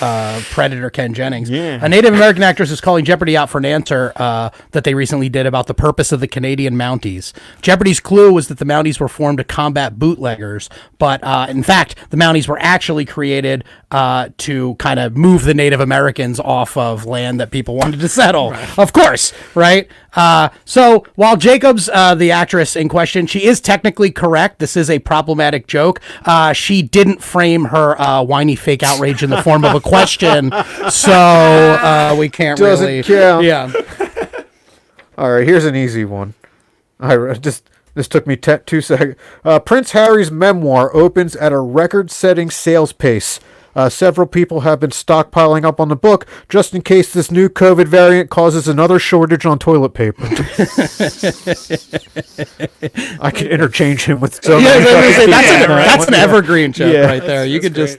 Predator Ken Jennings, a Native American actress is calling Jeopardy out for an answer that they recently did about the purpose of the Canadian Mounties. Jeopardy's clue was that the Mounties were formed to combat bootleggers, but in fact, the Mounties were actually created to kind of move the Native Americans off of land that people wanted to settle. Right. Of course, right? So while Jacobs, the actress in question, she is technically correct. This is a problematic joke. She didn't frame her whiny fake outrage in the form of a question, so we can't Doesn't really count. Yeah. All right, here's an easy one. This took me 2 seconds. Prince Harry's memoir opens at a record-setting sales pace. Several people have been stockpiling up on the book just in case this new COVID variant causes another shortage on toilet paper. I can interchange him with so many That's an evergreen joke Yeah. right there. You could just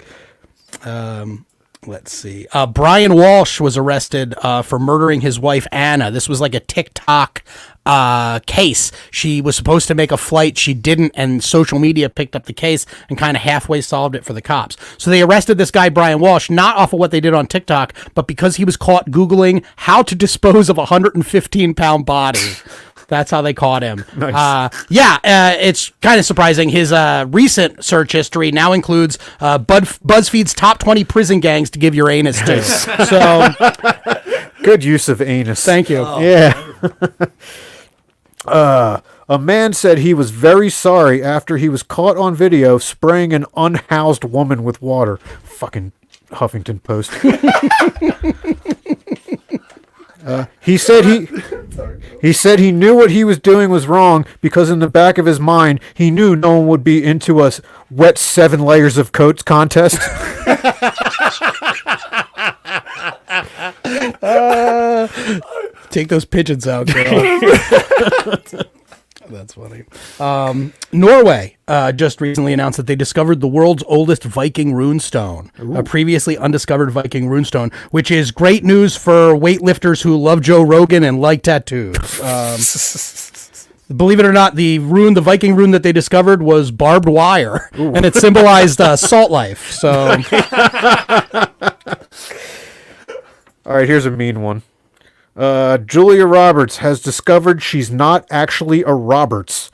let's see. Brian Walsh was arrested for murdering his wife Anna. This was like a TikTok case. She was supposed to make a flight, she didn't, and social media picked up the case and kind of halfway solved it for the cops. So they arrested this guy Brian Walsh, not off of what they did on TikTok, but because he was caught Googling how to dispose of a 115-pound body. That's how they caught him. Nice. It's kind of surprising. His recent search history now includes BuzzFeed's top 20 prison gangs to give your anus to. So, Good use of anus. thank you. Yeah. A man said he was very sorry after he was caught on video spraying an unhoused woman with water. Fucking Huffington Post. He said he knew what he was doing was wrong because in the back of his mind he knew no one would be into a wet 7 layers of coats contest. Take those pigeons out, girl. That's funny. Norway just recently announced that they discovered the world's oldest Viking runestone, a previously undiscovered Viking runestone, which is great news for weightlifters who love Joe Rogan and like tattoos. Believe it or not, the Viking rune that they discovered was barbed wire, and it symbolized salt life. So, All right, here's a mean one. Julia Roberts has discovered she's not actually a Roberts.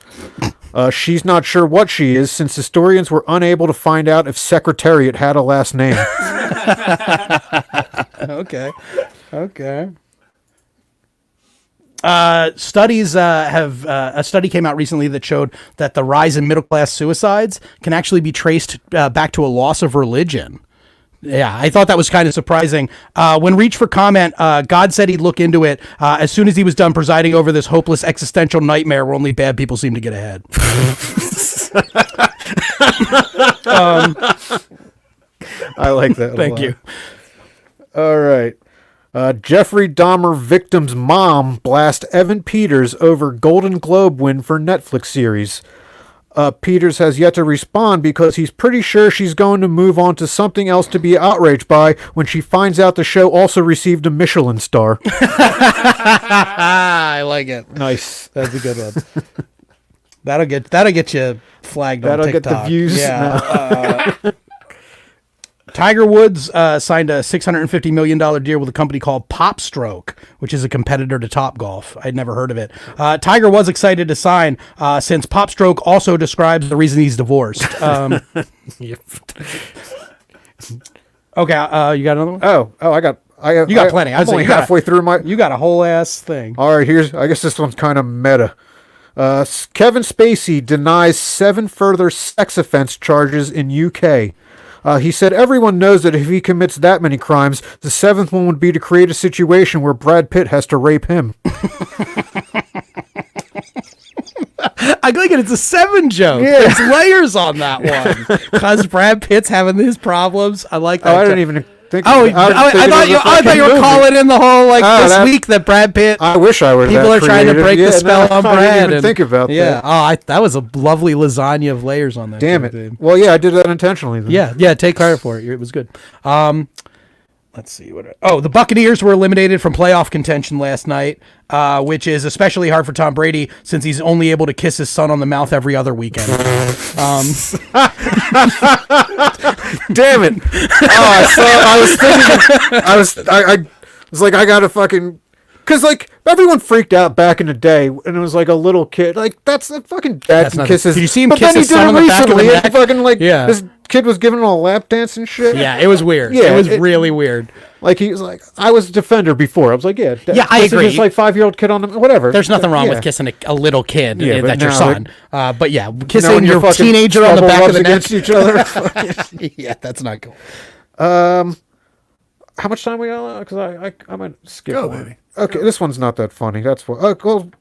She's not sure what she is since historians were unable to find out if Secretariat had a last name. okay. Studies a study came out recently that showed that the rise in middle class suicides can actually be traced back to a loss of religion. Yeah, I thought that was kind of surprising. When reached for comment, God said he'd look into it as soon as he was done presiding over this hopeless existential nightmare where only bad people seem to get ahead. I like that. Thank you. All right. Jeffrey Dahmer victim's mom blast Evan Peters over Golden Globe win for Netflix series. Peters has yet to respond because he's pretty sure she's going to move on to something else to be outraged by when she finds out the show also received a Michelin star. I like it. Nice. That's a good one. That'll get you flagged on TikTok. That'll get the views. Yeah. Tiger Woods signed a $650 million deal with a company called PopStroke, which is a competitor to Topgolf. I'd never heard of it. Tiger was excited to sign since PopStroke also describes the reason he's divorced. Okay, you got another one? Oh, I got plenty. I'm only halfway through my. You got a whole ass thing. All right, I guess this one's kind of meta. Kevin Spacey denies 7 further sex offense charges in UK. He said everyone knows that if he commits that many crimes, the 7th one would be to create a situation where Brad Pitt has to rape him. I like it. It's a 7 joke. Yeah. There's layers on that one. Because Brad Pitt's having his problems. I like that. I didn't even think. I thought you were calling in the whole this week that Brad Pitt. I wish I were. People are trying to break the spell on Brad. I didn't even think about that. Yeah. That was a lovely lasagna of layers on that. Damn it. Well, yeah, I did that intentionally. Then. Yeah. Take credit for it. It was good. Let's see the Buccaneers were eliminated from playoff contention last night, which is especially hard for Tom Brady since he's only able to kiss his son on the mouth every other weekend. Damn it! I was like, I gotta fucking. Because, everyone freaked out back in the day, and it was like a little kid. That's a fucking dad can kiss his. Did you see him kiss his son on the back of the neck? This kid was giving him a lap dance and shit. Yeah, it was weird. Yeah, it was really weird. He was like, I was a defender before. I was like, I agree. Just 5-year-old kid on the whatever. There's nothing wrong with kissing a little kid that's your son. But yeah, kissing your teenager on the back of the neck against each other. Yeah, that's not cool. How much time we got? Because I might skip. Go, one. baby. Okay, this one's not that funny. That's what. Cool.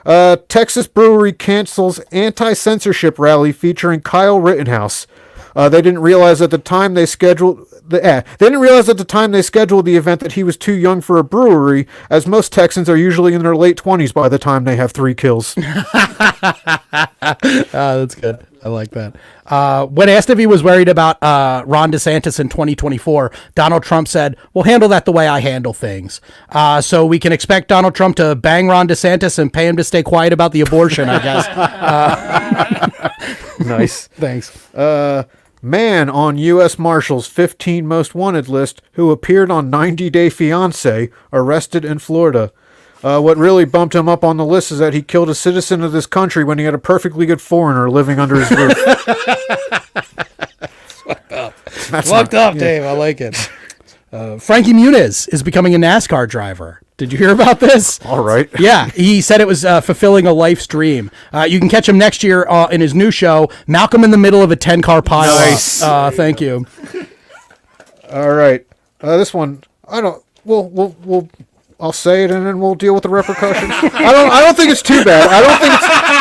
Texas brewery cancels anti-censorship rally featuring Kyle Rittenhouse. They didn't realize at the time they scheduled the event that he was too young for a brewery, as most Texans are usually in their late 20s by the time they have 3 kills. That's good. I like that. When asked if he was worried about Ron DeSantis in 2024, Donald Trump said, "We'll handle that the way I handle things." So we can expect Donald Trump to bang Ron DeSantis and pay him to stay quiet about the abortion, I guess. Nice. Thanks. Man on U.S. Marshals 15 Most Wanted list who appeared on 90 Day Fiancé arrested in Florida. What really bumped him up on the list is that he killed a citizen of this country when he had a perfectly good foreigner living under his roof. Fucked up, Dave. I like it. Frankie Muniz is becoming a NASCAR driver. Did you hear about this? All right. Yeah, he said it was fulfilling a life's dream. You can catch him next year in his new show, Malcolm in the Middle of a 10-Car Pile. Nice. Thank you. All right. This one, I don't. We'll. I'll say it and then we'll deal with the repercussions. I don't think it's too bad. I don't think it's.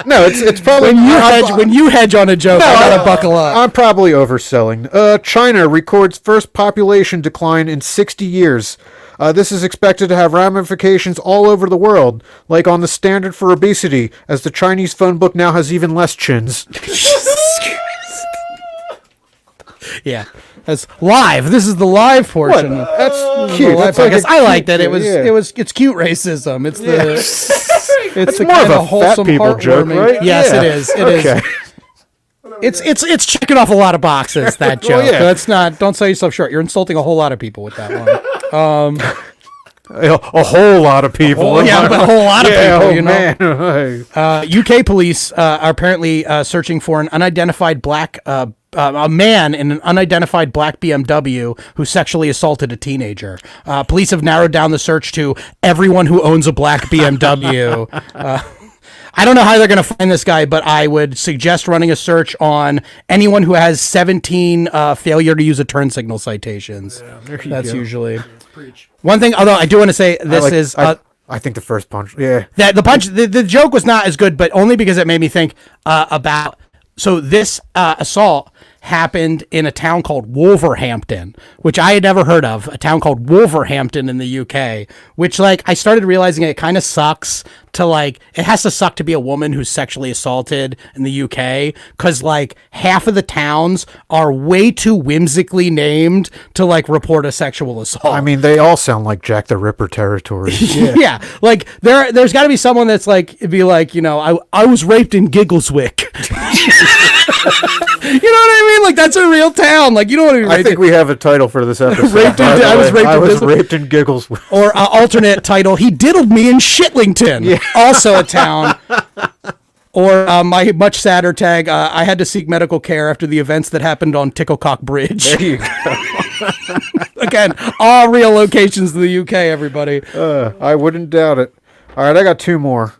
No, it's probably when you hedge on a joke. I gotta buckle up. I'm probably overselling. China records first population decline in 60 years. This is expected to have ramifications all over the world, like on the standard for obesity, as the Chinese phone book now has even less chins. Yeah, that's live. This is the live portion. That's cute. That's I liked it. It's cute racism. It's it's more of a wholesome fat people joke, right? Yes, it is. It is. It's checking off a lot of boxes, that joke. That's not. Don't sell yourself short. You're insulting a whole lot of people with that one. A whole lot of people. But a whole lot of people. You know. Man. UK police are apparently searching for an unidentified black. A man in an unidentified black BMW who sexually assaulted a teenager. Police have narrowed down the search to everyone who owns a black BMW. I don't know how they're going to find this guy, but I would suggest running a search on anyone who has 17 failure to use a turn signal citations. That's usually one thing. Although I do want to say this I think the first punch. Yeah. That the joke was not as good, but only because it made me think about. So this assault happened in a town called Wolverhampton, which I had never heard of, a town called Wolverhampton in the UK, which like I started realizing it kind of sucks to like, it has to suck to be a woman who's sexually assaulted in the UK, because like half of the towns are way too whimsically named to like report a sexual assault. I mean, they all sound like Jack the Ripper territory. Yeah, like there's got to be someone that's like, it'd be like, you know, I was raped in Giggleswick. You know what I mean? Like that's a real town. Like you know what I mean? I think we have a title for this episode. I was raped in Giggleswick. Or alternate title, he diddled me in Shitlington. Yeah. Also a town. Or my much sadder tag, I had to seek medical care after the events that happened on Ticklecock Bridge. There you go. Again, all real locations in the UK, everybody. I wouldn't doubt it. All right, I got two more.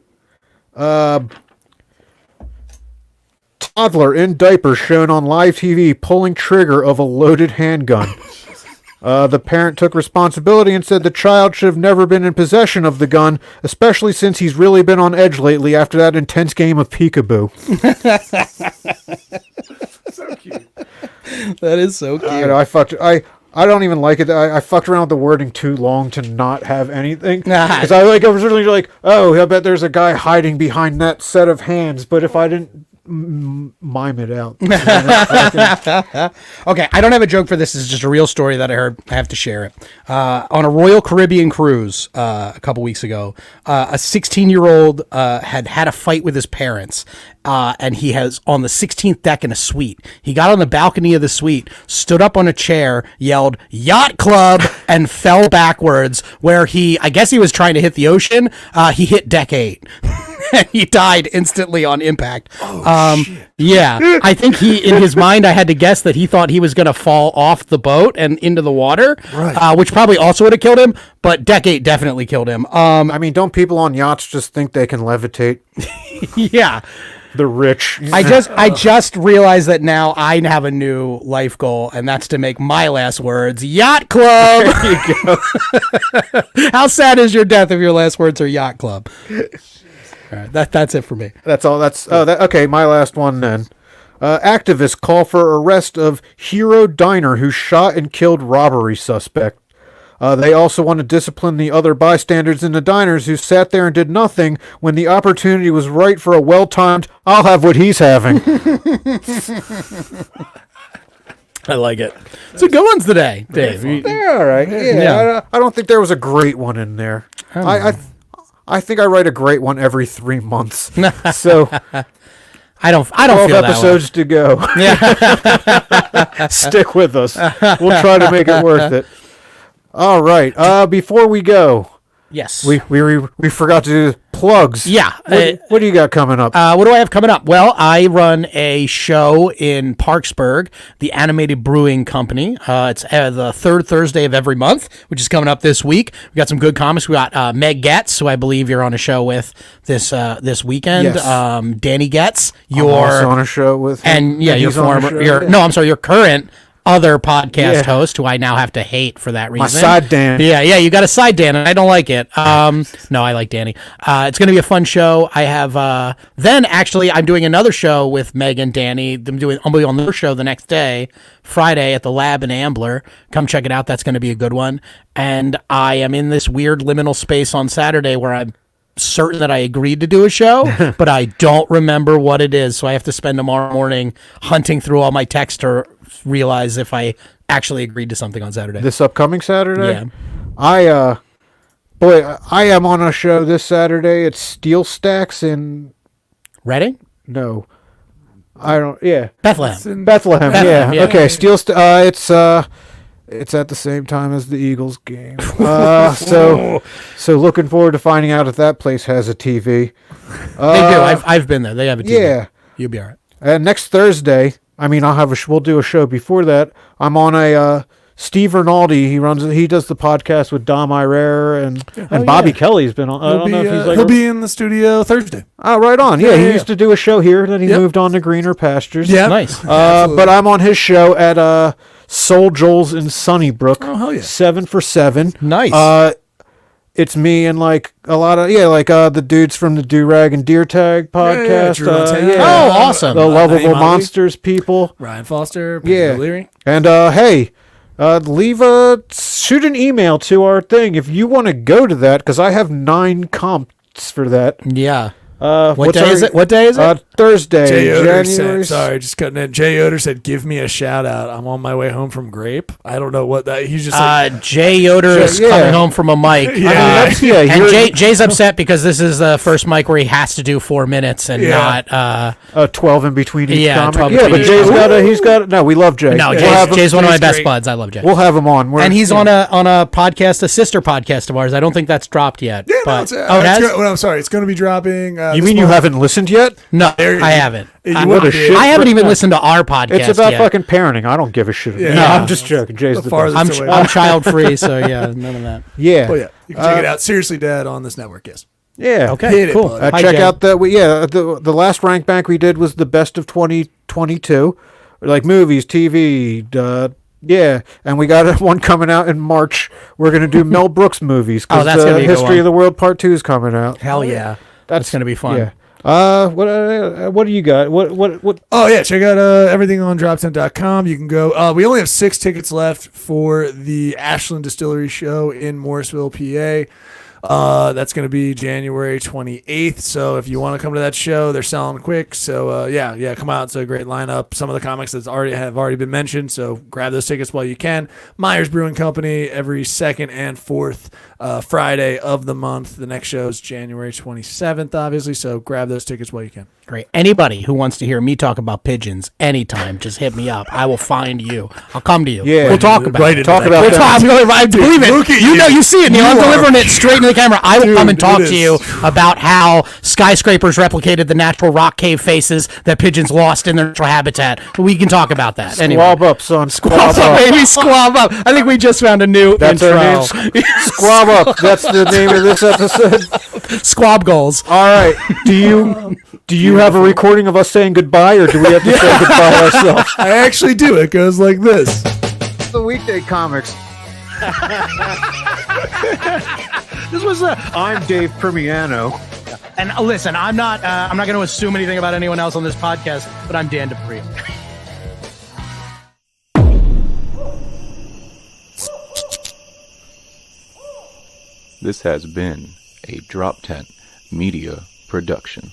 Toddler in diaper shown on live TV pulling trigger of a loaded handgun. The parent took responsibility and said the child should have never been in possession of the gun, especially since he's really been on edge lately after that intense game of peekaboo. So cute. That is so cute. I don't even like it. I fucked around with the wording too long to not have anything. Because I was really like, oh, I bet there's a guy hiding behind that set of hands. But if I didn't mime it out. Okay, I don't have a joke for this. This is just a real story that I heard. I have to share it. On a Royal Caribbean cruise a couple weeks ago, a 16-year-old had a fight with his parents, and he has on the 16th deck in a suite. He got on the balcony of the suite, stood up on a chair, yelled "Yacht Club," and fell backwards. Where I guess he was trying to hit the ocean. He hit deck 8. And he died instantly on impact. Shit. Yeah, I think in his mind, I had to guess that he thought he was going to fall off the boat and into the water, right. Which probably also would have killed him, but deck 8 definitely killed him. I mean, don't people on yachts just think they can levitate? Yeah. The rich. I just realized that now I have a new life goal, and that's to make my last words Yacht Club. There you go. How sad is your death if your last words are Yacht Club? All right, that's it for me. That's all. Okay. My last one then. Activists call for arrest of Hero Diner who shot and killed robbery suspect. They also want to discipline the other bystanders in the diners who sat there and did nothing when the opportunity was right for a well-timed, I'll have what he's having. I like it. Some good ones today, Dave. They're all right. Yeah. I don't think there was a great one in there. I think I write a great one every 3 months. So I don't 12 feel episodes to go. Yeah. Stick with us. We'll try to make it worth it. All right. Before we go, yes, we forgot to do plugs. Yeah. What do you got coming up? What do I have coming up? Well, I run a show in Parksburg, the Animated Brewing Company. It's the third Thursday of every month, which is coming up this week. We got some good comics. We got Meg Getz, who I believe you're on a show with this weekend. Yes. Danny Getz, I'm also on a show with him. And yeah, your current other podcast host who I now have to hate for that reason. My side Dan. Yeah, you got a side Dan, and I don't like it. No, I like Danny. It's going to be a fun show. I have then actually I'm doing another show with Meg and Danny. I'll be on their show the next day, Friday at the Lab in Ambler. Come check it out. That's going to be a good one. And I am in this weird liminal space on Saturday where I'm certain that I agreed to do a show, but I don't remember what it is. So I have to spend tomorrow morning hunting through all my text to realize if I actually agreed to something on Saturday. This upcoming Saturday? Yeah. I am on a show this Saturday. It's Steel Stacks in Reading? No. I don't Bethlehem. Bethlehem, yeah. Yeah. Okay, it's at the same time as the Eagles game. So looking forward to finding out if that place has a TV. They do. I've been there. They have a TV. Yeah. You'll be all right. And next Thursday, we'll do a show before that. I'm on a Steve Rinaldi. He does the podcast with Dom Irere and Bobby Kelly's been on. I don't know if he's he'll be in the studio Thursday. Oh, right on. Yeah, he used to do a show here. Then he moved on to greener pastures. Yeah, nice. But I'm on his show at Soul Joel's in Sunnybrook. Oh, hell yeah. 7 for 7. Nice. it's me and like a lot of the dudes from the Do Rag and Deer Tag podcast. Drew Montana. Oh, awesome. The Lovable Honey Molly. Monsters people. Ryan Foster, Yeah. Peter Leary. And hey, shoot an email to our thing if you want to go to that, because I have 9 comps for that. Yeah. What day is it? What day is it? Thursday, Jay Yoder January. said, sorry, just cutting in. Jay Yoder said, "Give me a shout out. I'm on my way home from Grape." I don't know what that. He's just like, Jay Yoder is yeah. coming home from a mic. Yeah. And Jay's upset because this is the first mic where he has to do 4 minutes and not 12 in between each Yeah, comic. 12 Yeah, but between Jay's each he's got. No, we love Jay. No, We'll have him- Jay's one of my Jay's best great. buds. I love Jay. We'll have him on. And he's on a podcast, a sister podcast of ours. I don't think that's dropped yet. yeah, no, but, it's, it has? I'm sorry, it's going to be dropping. You mean you haven't listened yet? No, There- I haven't. You I, would've shit. I haven't even listened to our podcast. It's about yet. fucking parenting. I don't give a shit. Yeah. No, Yeah. I'm just joking. Jay's The the farthest best. away. I'm child free, so yeah, none of that. Yeah. Oh yeah, you can check it out. Seriously, Dad on this network. Yes. Yeah. Okay, Hit it, cool. bud. Hi, Check Jay. out the last rank bank we did was the best of 2022, like movies, TV. Yeah, and we got one coming out in March. We're gonna do Mel Brooks movies. Oh, that's gonna be a good History one. of the World Part 2 is coming out. Hell yeah, that's gonna be fun. Yeah. What do you got? What? Oh yeah, check out everything on droptent.com. You can go. We only have 6 tickets left for the Ashland Distillery show in Morrisville, PA. That's going to be January 28th. So if you want to come to that show, they're selling quick. So yeah, come out. It's a great lineup. Some of the comics that have already been mentioned. So grab those tickets while you can. Myers Brewing Company every 2nd and 4th Friday of the month. The next show is January 27th, obviously. So grab those tickets while you can. Great. Anybody who wants to hear me talk about pigeons anytime, just hit me up. I will find you. I'll come to you. Yeah. We'll talk about it. Talk about We'll that. talk. I believe it. Look at You you. know, you see it, Neil. I'm You are- delivering it straight into the camera. I will Dude, come and talk it to is. you about how skyscrapers replicated the natural rock cave faces that pigeons lost in their natural habitat. We can talk about that. Anyway. Squab up, son. Squab Squab up, up. baby, squab up. I think we just found a new That's intro. our name. Squab up. That's the name of this episode. Squab goals. All right. Do you have a recording of us saying goodbye, or do we have to say goodbye ourselves? I actually do. It goes like this. The Weekday Comics. This was a. I'm Dave Primiano. And listen, I'm not going to assume anything about anyone else on this podcast, but I'm Dan Dupree. This has been a Drop Tent Media Production.